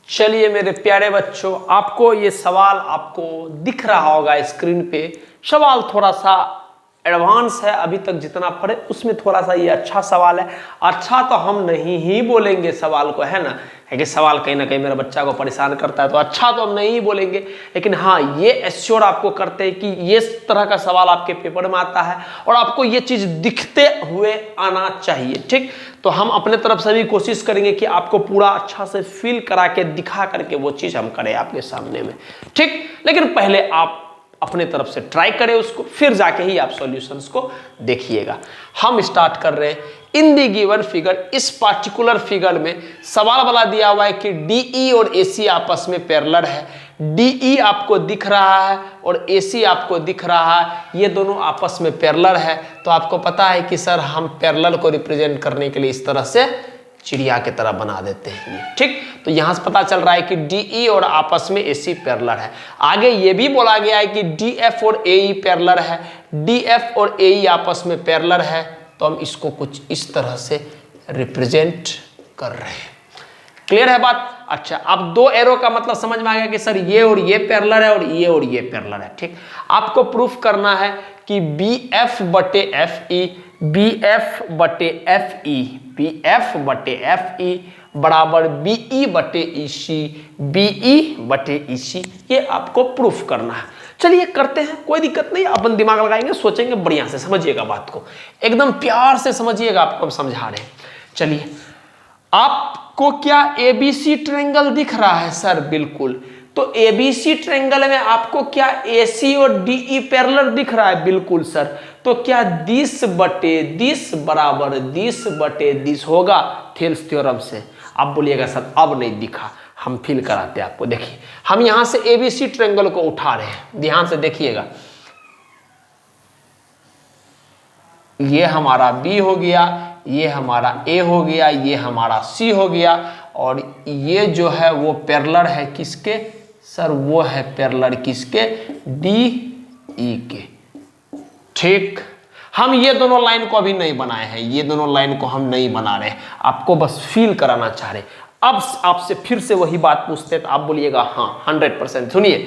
चलिए मेरे प्यारे बच्चों, आपको ये सवाल आपको दिख रहा होगा स्क्रीन पे। सवाल थोड़ा सा एडवांस है, अभी तक जितना पढ़े उसमें थोड़ा सा ये अच्छा सवाल है। अच्छा तो हम नहीं ही बोलेंगे सवाल को, है ना, है कि सवाल कहीं ना कहीं मेरे बच्चा को परेशान करता है, तो अच्छा तो हम नहीं ही बोलेंगे, लेकिन हाँ ये एश्योर आपको करते हैं कि ये तरह का सवाल आपके पेपर में आता है और आपको ये चीज़ दिखते हुए आना चाहिए, ठीक। तो हम अपने तरफ से भी कोशिश करेंगे कि आपको पूरा अच्छा से फील करा के दिखा करके वो चीज़ हम करें आपके सामने में, ठीक। लेकिन पहले आप अपने तरफ से ट्राई करें उसको, फिर जाके ही आप सॉल्यूशंस को देखिएगा। हम स्टार्ट कर रहे हैं इन दी गिवन फिगर। इस पार्टिकुलर फिगर में सवाल वाला दिया हुआ है कि डीई और एसी आपस में पैरेलल है। डीई आपको दिख रहा है और एसी आपको दिख रहा है, ये दोनों आपस में पैरेलल है। तो आपको पता है कि सर हम पैरेलल को रिप्रेजेंट करने के लिए इस तरह से चिड़िया की तरह बना देते हैं ये, ठीक। तो यहां से पता चल रहा है कि डीई और आपस में एसी पैरेलल है। आगे ये भी बोला गया है कि डीएफ और एई पैरेलल है, डीएफ और एई आपस में पैरेलल है। तो हम इसको कुछ इस तरह से रिप्रेजेंट कर रहे हैं। क्लियर है बात? अच्छा, अब दो एरो का मतलब समझ में आ गया कि सर ये और ये पैरेलल है और ये पैरेलल है, ठीक। आपको प्रूफ करना है कि बी एफ बटे एफ ई, बी एफ बटे एफ ई, बी एफ बटे एफ ई बराबर बी ई बटे ई सी, बी ई बटे ई सी, ये आपको प्रूफ करना है। चलिए करते हैं, कोई दिक्कत नहीं, अपन दिमाग लगाएंगे, सोचेंगे बढ़िया से। समझिएगा बात को, एकदम प्यार से समझिएगा, आपको हम समझा रहे हैं। चलिए, आपको क्या एबीसी ट्रायंगल दिख रहा है? सर बिल्कुल। तो एबीसी ट्रायंगल में आपको क्या एसी और डीई पैरेलल दिख रहा है? बिल्कुल सर। तो क्या 20 बटे 20 बराबर 20 बटे 20 होगा थेल्स थ्योरम से? आप बोलिएगा सर अब नहीं दिखा, हम फील कराते हैं आपको। देखिए, हम यहां से एबीसी ट्रायंगल को उठा रहे हैं, ध्यान से देखिएगा। ये हमारा बी हो गया, ये हमारा ए हो गया, ये हमारा सी हो गया, और ये जो है वो पैरेलल है किसके? सर वो है पैरेलल किसके? डी ई के, ठीक। हम ये दोनों लाइन को अभी नहीं बनाए हैं, ये दोनों लाइन को हम नहीं बना रहे, आपको बस फील कराना चाह रहे। अब आपसे फिर से वही बात पूछते हैं तो आप बोलिएगा हाँ 100%। सुनिए,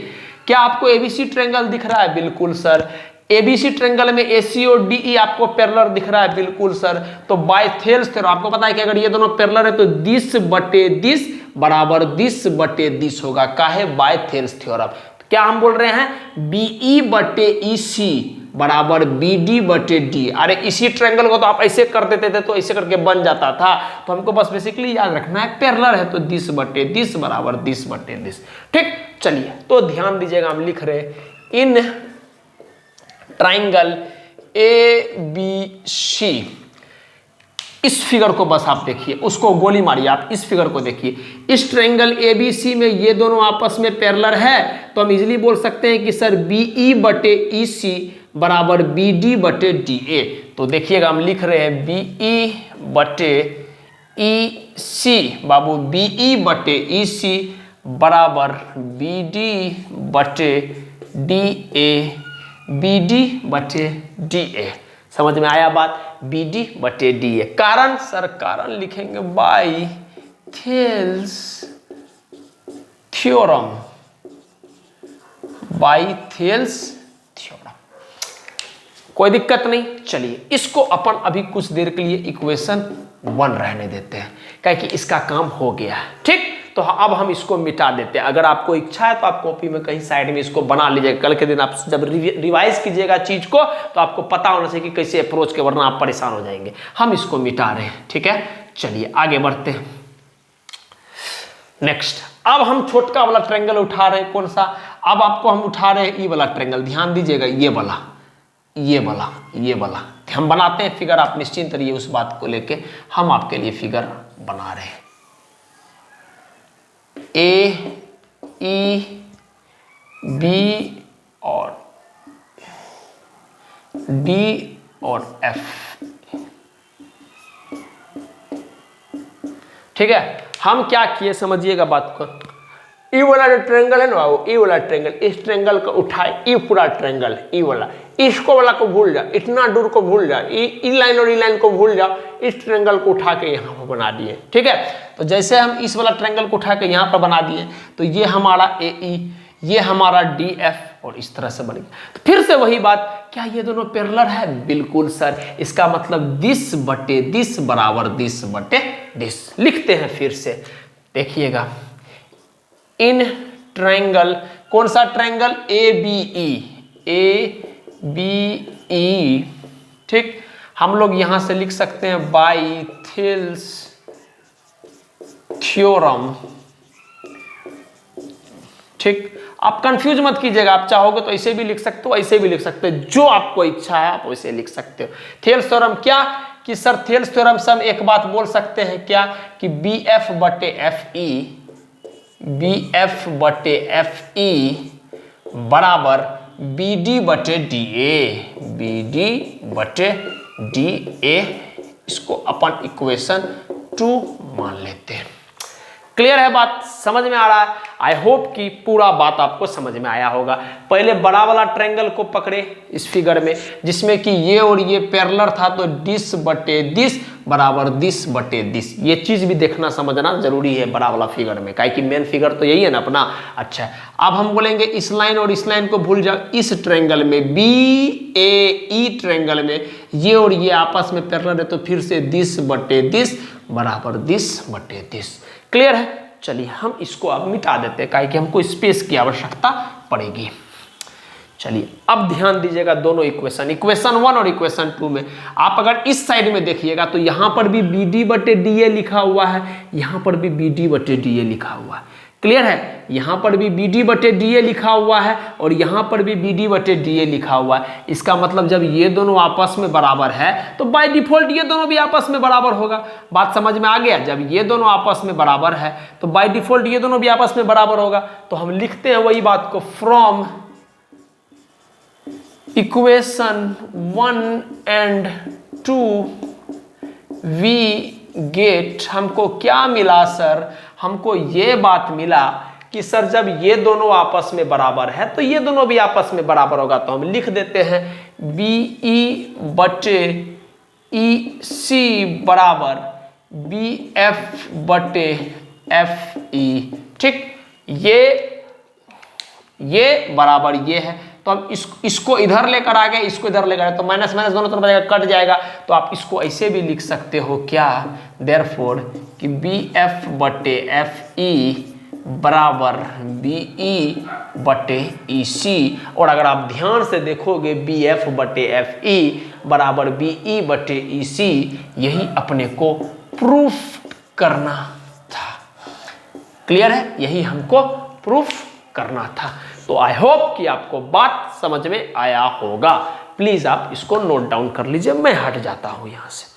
क्या आपको एबीसी ट्रायंगल दिख रहा है? बिल्कुल सर। एबीसी ट्रायंगल में एसी और डीई आपको पैरेलल दिख रहा है? बिल्कुल सर। तो बाय थेल्स थ्योरम आपको पता है कि अगर ये दोनों पैरेलल है तो 20 बटे 20 बराबर 20 बटे 20 होगा। काहे? By Thales theorem. क्या हम बोल रहे हैं? बीई बटे ईसी बराबर बीडी बटे डी। अरे इसी ट्रायंगल को तो आप ऐसे कर देते थे तो ऐसे करके बन जाता था। तो हमको बस बेसिकली याद रखना है पैरेलल है तो 20 बटे 20 बराबर 20 बटे 20, ठीक। चलिए, तो ध्यान दीजिएगा, हम लिख रहे in triangle A B C. इस फिगर को बस आप देखिए, उसको गोली मारिए, आप इस फिगर को देखिए। इस ट्रायंगल एबीसी में ये दोनों आपस में पैरेलल है, तो हम इजीली बोल सकते हैं कि सर बीई बटे ईसी बराबर बीडी बटे डीए। तो देखिएगा, हम लिख रहे हैं बीई बटे ईसी, बाबू बीई बटे ईसी बराबर बीडी बटे डीए, बीडी बटे डीए। समझ में आया बात? बीडी बटे डीए। कारण? सर कारण लिखेंगे by Thales theorem, by Thales theorem. कोई दिक्कत नहीं। चलिए इसको अपन अभी कुछ देर के लिए इक्वेशन 1 रहने देते हैं, क्या कि इसका काम हो गया है। ठीक, तो अब हम इसको मिटा देते हैं। अगर आपको इच्छा है तो आप कॉपी में कहीं साइड में इसको बना लीजिएगा। कल के दिन आप जब रिवाइज कीजिएगा चीज को तो आपको पता होना चाहिए कि कैसे अप्रोच के, वरना आप परेशान हो जाएंगे। हम इसको मिटा रहे हैं, ठीक है। चलिए आगे बढ़ते हैं। नेक्स्ट, अब हम छोटका वाला ट्रायंगल उठा रहे हैं। कौन सा? अब आपको हम उठा रहे हैं ई वाला ट्रायंगल। ध्यान दीजिएगा, ये वाला, ये वाला, ये वाला हम बनाते हैं फिगर। आप निश्चिंत रहिए उस बात को लेके, हम आपके लिए फिगर बना रहे हैं। ए, ई, बी और डी और एफ। ठीक है, हम क्या किए समझिएगा बात को। ई वाला जो ट्रायंगल है ना, वो ई वाला ट्रायंगल, इस ट्रायंगल को उठाए, ई पूरा ट्रायंगल ई वाला, इसको वाला को भूल जा, इतना दूर को भूल जा, ई लाइन और ई लाइन को भूल जा, इस ट्रायंगल को उठा के यहाँ पर बना दिए। ठीक है, तो जैसे हम इस वाला ट्रायंगल को उठा के यहाँ पर बना दिए तो ये हमारा ए ई, ये हमारा डी एफ और इस तरह से बन गया। तो फिर से वही बात, क्या ये दोनों पैरेलल है? बिल्कुल सर। इसका मतलब दिस बटे दिस बराबर दिस बटे दिस। लिखते हैं फिर से, देखिएगा। इन ट्रायंगल, कौन सा triangle? A B E, A B E. ठीक, हम लोग यहां से लिख सकते हैं बाय थेल्स थ्योरम। ठीक, आप कंफ्यूज मत कीजिएगा, आप चाहोगे तो ऐसे भी लिख सकते हो, ऐसे भी लिख सकते हो, जो आपको इच्छा है आप वैसे लिख सकते हो। थेल्स थ्योरम क्या कि सर, थेल्स थ्योरम से हम एक बात बोल सकते हैं क्या कि बी एफ बटे एफ ई, बी एफ बटे एफ ई बराबर बी डी बटे डी ए, बी डी बटे डी ए। इसको अपन इक्वेशन 2 मान लेते हैं। क्लियर है बात? समझ में आ रहा है? आई होप कि पूरा बात आपको समझ में आया होगा। पहले बड़ा वाला ट्रायंगल को पकड़े इस फिगर में, जिसमें कि ये और ये पैरेलल था, तो दिस बटे दिस बराबर दिस बटे दिस। ये चीज भी देखना समझना जरूरी है बड़ा वाला फिगर में, काहे कि मेन फिगर तो यही है ना अपना। अच्छा, अब हम बोलेंगे इस लाइन और इस लाइन को भूल जाओ। इस ट्रायंगल में बी ए ई ट्रायंगल में ये और ये आपस में पैरेलल है, तो फिर से दिस बटे दिस बराबर दिस बटे दिस। क्लियर है? चलिए हम इसको अब मिटा देते हैं, काहे कि हमको स्पेस की आवश्यकता पड़ेगी। चलिए अब ध्यान दीजिएगा दोनों इक्वेशन, इक्वेशन 1 और इक्वेशन 2 में। आप अगर इस साइड में देखिएगा तो यहां पर भी बी डी बटे डी ए लिखा हुआ है, यहां पर भी बी डी बटे डी ए लिखा हुआ है। क्लियर है? यहां पर भी बी डी बटे डी ए लिखा हुआ है और यहां पर भी बी डी बटे डी ए लिखा हुआ है। इसका मतलब जब ये दोनों आपस में बराबर है तो बाय डिफॉल्ट ये दोनों भी आपस में बराबर होगा। बात समझ में आ गया? जब ये दोनों आपस में बराबर है तो बाय डिफॉल्ट ये दोनों भी आपस में बराबर होगा। तो हम लिखते हैं वही बात को, from equation 1 and 2 we get. हमको क्या मिला सर? हमको ये बात मिला कि सर जब ये दोनों आपस में बराबर है तो ये दोनों भी आपस में बराबर होगा। तो हम लिख देते हैं बी ई बटे ई सी बराबर बी एफ बटे एफ ई। ठीक, ये बराबर ये है, तो हम इसको इधर लेकर आ गए, इसको इधर लेकर आए, तो माइनस माइनस दोनों तरफ जाएगा, कट जाएगा। तो आप इसको ऐसे भी लिख सकते हो क्या, देयरफॉर कि बी एफ बटे एफ ई बराबर बी ई बटे ई सी। और अगर आप ध्यान से देखोगे बी एफ बटे एफ ई बराबर बी ई बटे ई सी, यही अपने को प्रूफ करना था। क्लियर है? यही हमको प्रूफ करना था। तो आई होप कि आपको बात समझ में आया होगा। प्लीज आप इसको नोट डाउन कर लीजिए, मैं हट जाता हूं यहां से।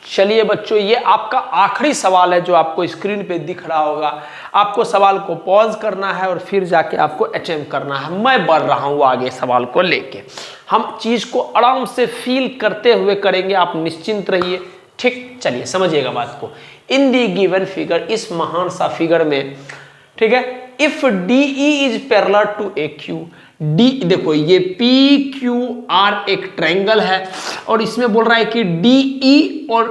चलिए बच्चों, ये आपका आखिरी सवाल है जो आपको स्क्रीन पे दिख रहा होगा। आपको सवाल को पॉज करना है और फिर जाके आपको अटेम्प्ट करना है। मैं बढ़ रहा हूं आगे सवाल को लेके, हम चीज को आराम से फील करते हुए करेंगे, आप निश्चिंत रहिए। ठीक, चलिए समझिएगा बात को। इन दी गिवन फिगर, इस महान सा फिगर में, ठीक है, if D E is parallel to A Q. D, देखो ये पी क्यू आर एक ट्रायंगल है और इसमें बोल रहा है कि डी ई और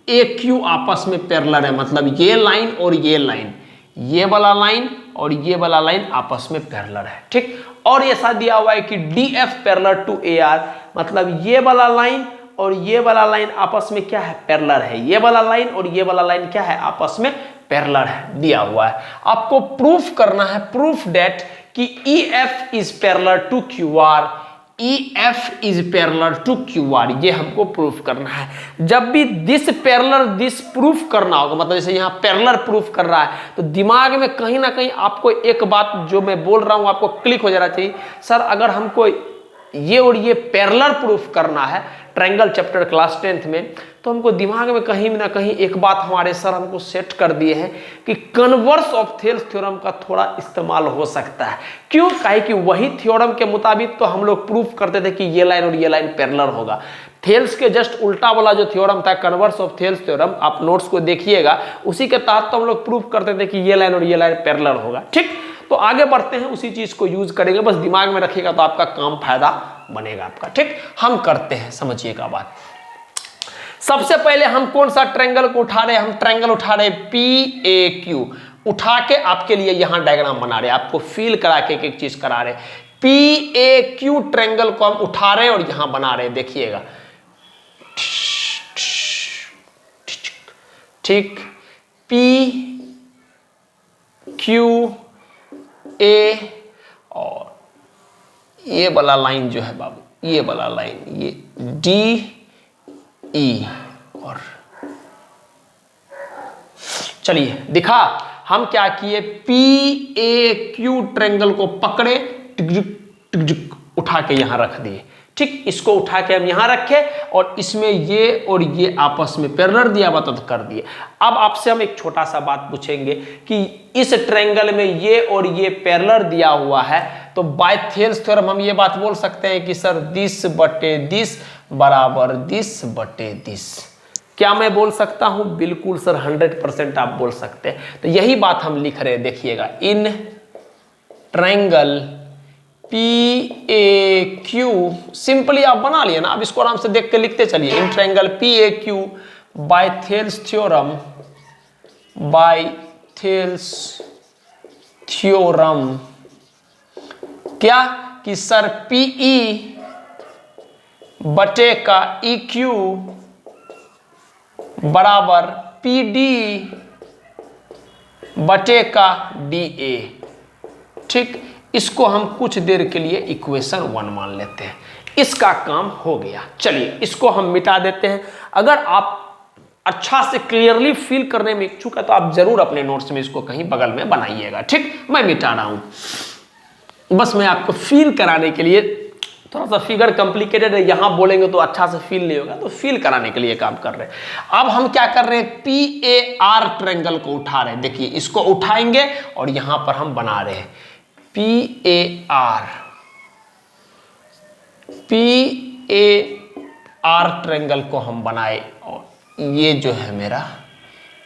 ए क्यू आपस में पैरेलल है, मतलब ये लाइन और ये लाइन, ये वाला लाइन और ये वाला लाइन आपस में पैरेलल है, ठीक। और ऐसा दिया हुआ है कि D F parallel to A R, मतलब ये वाला लाइन और ये वाला लाइन आपस में क्या है, पैरेलल है, ये वाला लाइन और ये वाला लाइन क्या है, आपस में पैरेलल है, दिया हुआ है। आपको प्रूफ करना है, प्रूफ दैट कि E F is parallel to Q R, E F is parallel to Q R, ये हमको प्रूफ करना है। जब भी दिस पैरेलल दिस प्रूफ करना होगा, मतलब जैसे यहाँ पैरेलल प्रूफ कर रहा है, तो दिमाग में कहीं ना कहीं आपको एक बात जो मैं बोल रहा हूँ आपको क्लिक हो जाना चाहिए, सर अगर हमको ये और ये पैरेलल प्रूफ करना है ट्रायंगल चैप्टर क्लास 10th में, तो हमको दिमाग में कहीं ना कहीं एक बात हमारे सर हमको सेट कर दिए हैं कि कन्वर्स ऑफ थेल्स थ्योरम का थोड़ा इस्तेमाल हो सकता है। क्यों? काहे कि वही थ्योरम के मुताबिक तो हम लोग प्रूफ करते थे कि ये लाइन और ये लाइन पैरेलल होगा। थेल्स के जस्ट उल्टा वाला जो थ्योरम था, कन्वर्स ऑफ थेल्स थ्योरम, आप नोट्स को देखिएगा, उसी के तहत तो हम लोग प्रूफ करते थे कि ये लाइन और ये लाइन पैरेलल होगा, ठीक। तो आगे बढ़ते हैं, उसी चीज को यूज करेंगे, बस दिमाग में रखिएगा तो आपका काम फायदा बनेगा आपका, ठीक। हम करते हैं, समझिएगा बात। सबसे पहले हम कौन सा ट्रायंगल को उठा रहे हैं, हम ट्रायंगल उठा रहे हैं पी ए क्यू, उठा के आपके लिए यहां डायग्राम बना रहे हैं, आपको फील करा के एक चीज करा रहे हैं। पी ए क्यू ट्रायंगल को हम उठा रहे हैं और यहां बना रहे हैं, देखिएगा, ठीक। पी क्यू ए और ये वाला लाइन जो है बाबू, ये वाला लाइन, ये डी ई, और चलिए दिखा, हम क्या किए, पी ए क्यू ट्रायंगल को पकड़े, टिक उठा के यहां रख दिए, ठीक। इसको उठा के हम यहां रखे और इसमें ये और ये आपस में पैरेलल दिया हुआ तो कर दिए। अब आपसे हम एक छोटा सा बात पूछेंगे कि इस ट्रायंगल में ये और ये पैरेलल दिया हुआ है, तो बाय थेल्स थ्योरम हम ये बात बोल सकते हैं कि सर दिस बटे दिस बराबर दिस बटे दिस। क्या मैं बोल सकता हूं? बिल्कुल सर, 100% आप बोल सकते हैं। तो यही बात हम लिख रहे हैं, देखिएगा, इन triangle P A Q, simply आप बना लिए ना, अब इसको आराम से देख के लिखते चलिए, in triangle P A Q by Thales theorem, by Thales theorem, क्या कि सर पीई बटे का ई क्यू बराबर पी डी बटे का डी ए, ठीक। इसको हम कुछ देर के लिए इक्वेशन 1 मान लेते हैं, इसका काम हो गया। चलिए इसको हम मिटा देते हैं। अगर आप अच्छा से क्लियरली फील करने में इच्छुक है तो आप जरूर अपने नोट्स में इसको कहीं बगल में बनाइएगा, ठीक। मैं मिटा रहा हूं, बस मैं आपको फील कराने के लिए, थोड़ा सा फिगर कॉम्प्लिकेटेड है, यहां बोलेंगे तो अच्छा से फील नहीं होगा, तो फील कराने के लिए काम कर रहे हैं। अब हम क्या कर रहे हैं, पी ए आर ट्रायंगल को उठा रहे हैं, देखिए इसको उठाएंगे और यहां पर हम बना रहे हैं P A R, P A are triangle को हम बनाए, और ये जो है मेरा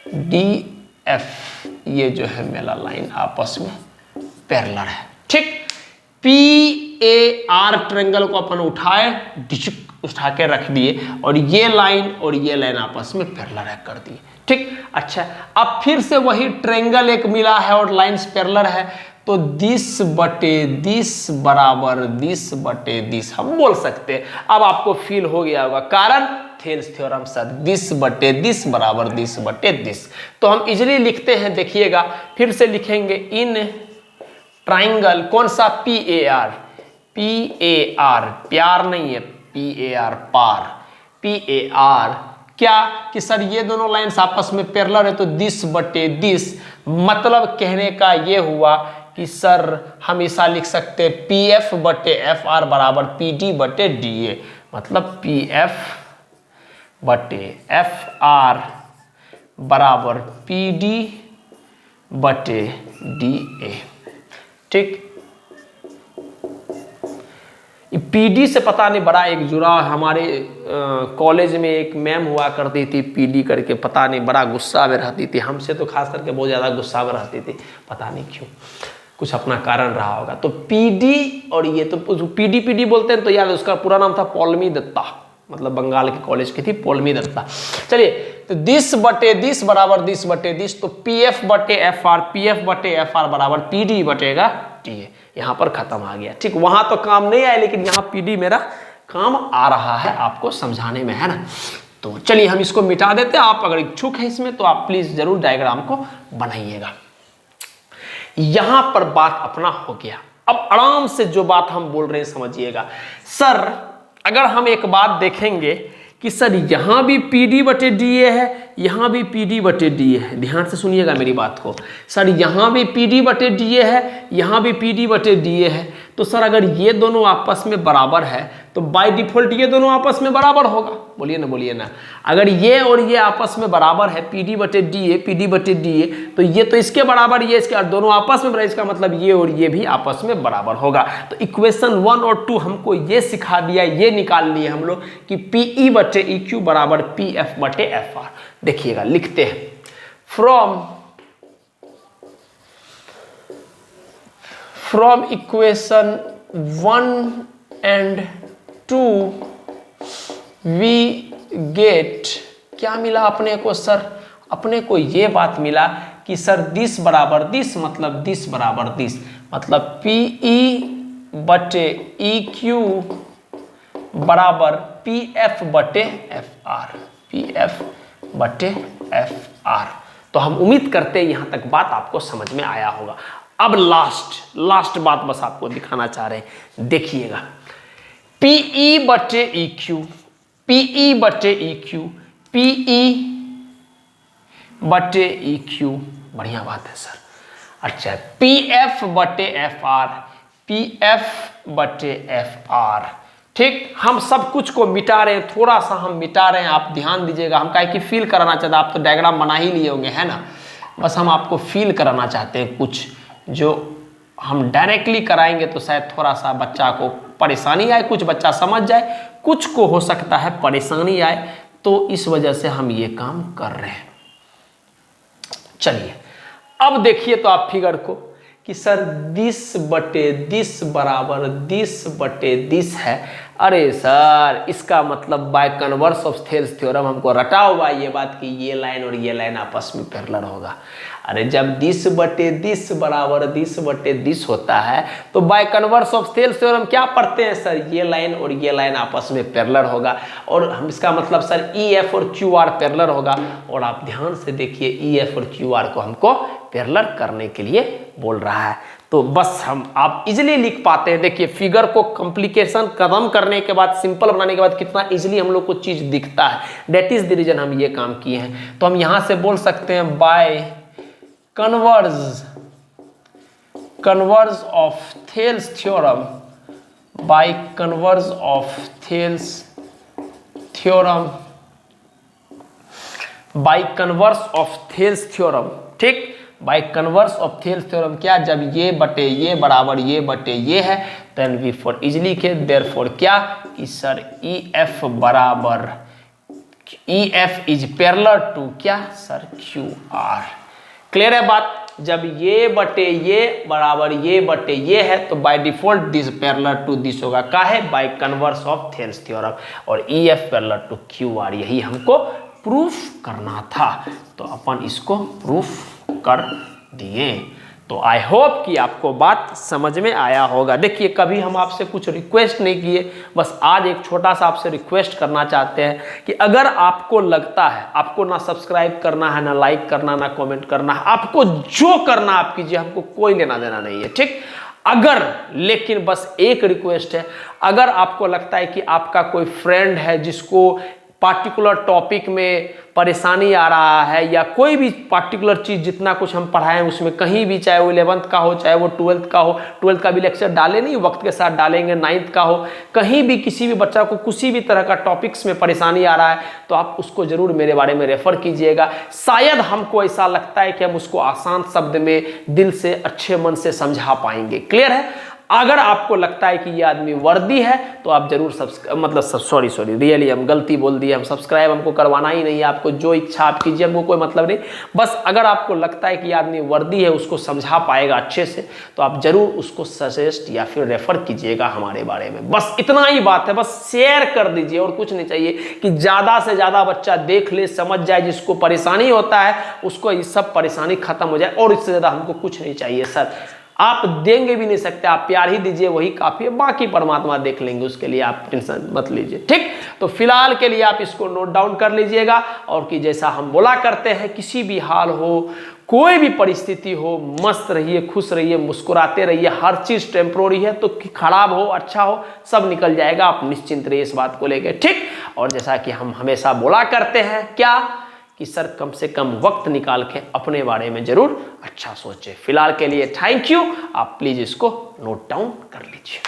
डी एफ, ये जो है मेरा लाइन आपस में पैरेलल है, ठीक। पी ए आर ट्रायंगल को अपन उठाए, उठा के रख दिए, और ये लाइन आपस में पैरेलल कर दिए, ठीक। अच्छा, अब फिर से वही ट्रायंगल एक मिला है और लाइंस पैरेलल है, तो दिस बटे दिस बराबर दिस बटे दिस हम बोल सकते हैं। अब आपको फील हो गया होगा, कारण थेल्स थ्योरम सर, दिस बटे दिस बराबर दिस बटे दिस। तो हम इजीली लिखते हैं, देखिएगा, फिर से लिखेंगे, इन ट्रायंगल, कौन सा, P A R, P A R, प्यार नहीं है, पी ए आर पार, पी ए आर, क्या कि सर ये दोनों लाइंस आपस में पैरेलल है, तो दिस बटे दिस, मतलब कहने का ये हुआ कि सर हम ऐसा लिख सकते हैं, पी एफ बटे एफ आर बराबर पी डी बटे डी ए, मतलब पी एफ बटे एफ आर बराबर पी डी बटे डी ए, ठीक। पीडी से पता नहीं बड़ा एक जुड़ा, हमारे कॉलेज में एक मैम हुआ करती थी पीडी करके, पता नहीं बड़ा गुस्सा में रहती थी, हमसे तो खास करके बहुत ज़्यादा गुस्सा में रहती थी, पता नहीं क्यों, कुछ अपना कारण रहा होगा। तो पीडी और ये तो पीडी बोलते हैं, तो यार उसका पूरा नाम था पौलमी दत्ता, मतलब बंगाल के कॉलेज की थी, पौलमी दत्ता। चलिए, तो दिस बटे दिस बराबर दिस बटे दिस, तो पी एफ बटे एफ आर, पी एफ बटे एफ आर बराबर पी डी बटेगा टी ए। यहाँ पर खत्म आ गया। ठीक, वहां तो काम नहीं आया, लेकिन यहाँ पी डी मेरा काम आ रहा है आपको समझाने में, है ना। तो चलिए हम इसको मिटा देते हैं। आप अगर इच्छुक है इसमें तो आप प्लीज जरूर डायग्राम को बनाइएगा। यहां पर बात अपना हो गया। अब आराम से जो बात हम बोल रहे हैं समझिएगा। सर अगर हम एक बात देखेंगे कि सर यहां भी पी डी बटे डी ए है, यहां भी पी डी बटे डी ए है, ध्यान से सुनिएगा मेरी बात को। सर यहां भी पी डी बटे डी ए है, यहां भी पी डी बटे डी ए है, तो सर अगर ये दोनों आपस में बराबर है तो बाय डिफॉल्ट ये दोनों आपस में बराबर होगा। बोलिए ना, बोलिए ना। अगर ये और ये आपस में बराबर है, पी डी बटे डी ए, पी डी बटे डी ए, तो ये तो इसके बराबर, ये इसके, और दोनों आपस में बराबर, इसका मतलब ये और ये भी आपस में बराबर होगा। तो इक्वेशन 1 और 2 हमको ये सिखा दिया, ये निकाल लिए हम लोग कि पी ई बटे ई क्यू बराबर पी एफ बटे एफ आर। देखिएगा, लिखते हैं from equation 1 and 2 we get, क्या मिला अपने को सर? अपने को ये बात मिला कि सर दिस बराबर दिस, मतलब दिस बराबर दिस, मतलब पी ई बटे ई क्यू बराबर पी एफ बटे एफ आर, पी एफ बटे एफ आर। तो हम उम्मीद करते हैं यहां तक बात आपको समझ में आया होगा। अब लास्ट बात बस आपको दिखाना चाह रहे हैं, देखिएगा। पीई बटे ई क्यू, पीई बटे ई क्यू, पीई बटे ई क्यू, बढ़िया बात है सर। अच्छा, पी एफ बटे एफ आर, पी एफ बटे एफ आर। ठीक, हम सब कुछ को मिटा रहे हैं, थोड़ा सा हम मिटा रहे हैं, आप ध्यान दीजिएगा। हम काहे कि फील कराना चाहते हैं, आप तो डायग्राम बना ही लिए होंगे, है ना। बस हम आपको फील कराना चाहते हैं, कुछ जो हम डायरेक्टली कराएंगे तो शायद थोड़ा सा बच्चा को परेशानी आए, कुछ बच्चा समझ जाए, कुछ को हो सकता है परेशानी आए, तो इस वजह से हम ये काम कर रहे हैं। चलिए अब देखिए तो आप फिगर को कि सर दिस बटे दिस बराबर दिस बटे दिस है। अरे सर इसका मतलब bye converse of Thales theorem हमको रटा हुआ ये बात कि ये लाइन और ये लाइन आपस में पैरेलल होगा। अरे जब दिस बटे दिस बराबर दिस बटे दिस होता है तो bye converse of Thales theorem क्या पढ़ते हैं सर, ये लाइन और ये लाइन आपस में पैरेलल होगा। और हम इसका मतलब सर ई एफ और क्यू आर पैरेलल होगा। और आप ध्यान से देखिए ई एफ और क्यू आर को हमको पैरेलल करने के लिए बोल रहा है। तो बस हम आप इजीली लिख पाते हैं। देखिए फिगर को कॉम्प्लिकेशन खत्म करने के बाद, सिंपल बनाने के बाद कितना इजीली हम लोग को चीज दिखता है। दैट इज द रीजन हम ये काम किए हैं। तो हम यहां से बोल सकते हैं by converse of Thales theorem, by converse of Thales theorem, by converse of Thales theorem. ठीक, by converse of Thales theorem क्या, जब ये बटे ये बराबर ये बटे ये है, देन वी फॉर इजिली के देयरफॉर क्या कि सर ई एफ बराबर E F is parallel to क्या सर क्यू आर। क्लियर है बात। जब ये बटे ये बराबर ये बटे ये है तो by default this parallel to this होगा। का है by converse of Thales theorem. और E F parallel to Q R, यही हमको प्रूफ करना था। तो अपन इसको प्रूफ कर दिए। तो आई होप कि आपको बात समझ में आया होगा। देखिए कभी हम आपसे कुछ रिक्वेस्ट नहीं किए, बस आज एक छोटा सा आपसे रिक्वेस्ट करना चाहते हैं कि अगर आपको लगता है आपको ना सब्सक्राइब करना है, ना लाइक करना, ना कमेंट करना है, आपको जो करना आप कीजिए, हमको कोई लेना देना नहीं है। ठीक, अगर लेकिन बस एक रिक्वेस्ट है, अगर आपको लगता है कि आपका कोई फ्रेंड है जिसको पार्टिकुलर टॉपिक में परेशानी आ रहा है, या कोई भी पार्टिकुलर चीज़ जितना कुछ हम पढ़ाएं उसमें कहीं भी, चाहे वो 11th का हो चाहे वो 12th का हो, 12th का भी लेक्चर डाले नहीं वक्त के साथ डालेंगे, 9th का हो, कहीं भी किसी भी बच्चा को किसी भी तरह का टॉपिक्स में परेशानी आ रहा है तो आप उसको ज़रूर मेरे बारे में रेफ़र कीजिएगा। शायद हमको ऐसा लगता है कि हम उसको आसान शब्द में दिल से अच्छे मन से समझा पाएंगे। क्लियर है। अगर आपको लगता है कि ये आदमी वर्दी है तो आप जरूर सब्सक्राइब, रियली हम गलती बोल दिए, हम सब्सक्राइब हमको करवाना ही नहीं है, आपको जो इच्छा आप कीजिए, हमको कोई मतलब नहीं। बस अगर आपको लगता है कि ये आदमी वर्दी है, उसको समझा पाएगा अच्छे से, तो आप जरूर उसको सजेस्ट या फिर रेफर कीजिएगा हमारे बारे में। बस इतना ही बात है, बस शेयर कर दीजिए और कुछ नहीं चाहिए, कि ज़्यादा से ज़्यादा बच्चा देख ले, समझ जाए, जिसको परेशानी होता है उसको ये सब परेशानी खत्म हो जाए, और इससे ज़्यादा हमको कुछ नहीं चाहिए सर। आप देंगे भी नहीं सकते, आप प्यार ही दीजिए, वही काफ़ी है, बाकी परमात्मा देख लेंगे, उसके लिए आप टेंशन मत लीजिए, ठीक। तो फिलहाल के लिए आप इसको नोट डाउन कर लीजिएगा, और कि जैसा हम बोला करते हैं, किसी भी हाल हो, कोई भी परिस्थिति हो, मस्त रहिए, खुश रहिए, मुस्कुराते रहिए। हर चीज़ टेम्प्रोरी है, तो खराब हो अच्छा हो सब निकल जाएगा, आप निश्चिंत रहिए इस बात को लेकर, ठीक। और जैसा कि हम हमेशा बोला करते हैं क्या, कि सर कम से कम वक्त निकाल के अपने बारे में जरूर अच्छा सोचें। फिलहाल के लिए थैंक यू, आप प्लीज इसको नोट डाउन कर लीजिए।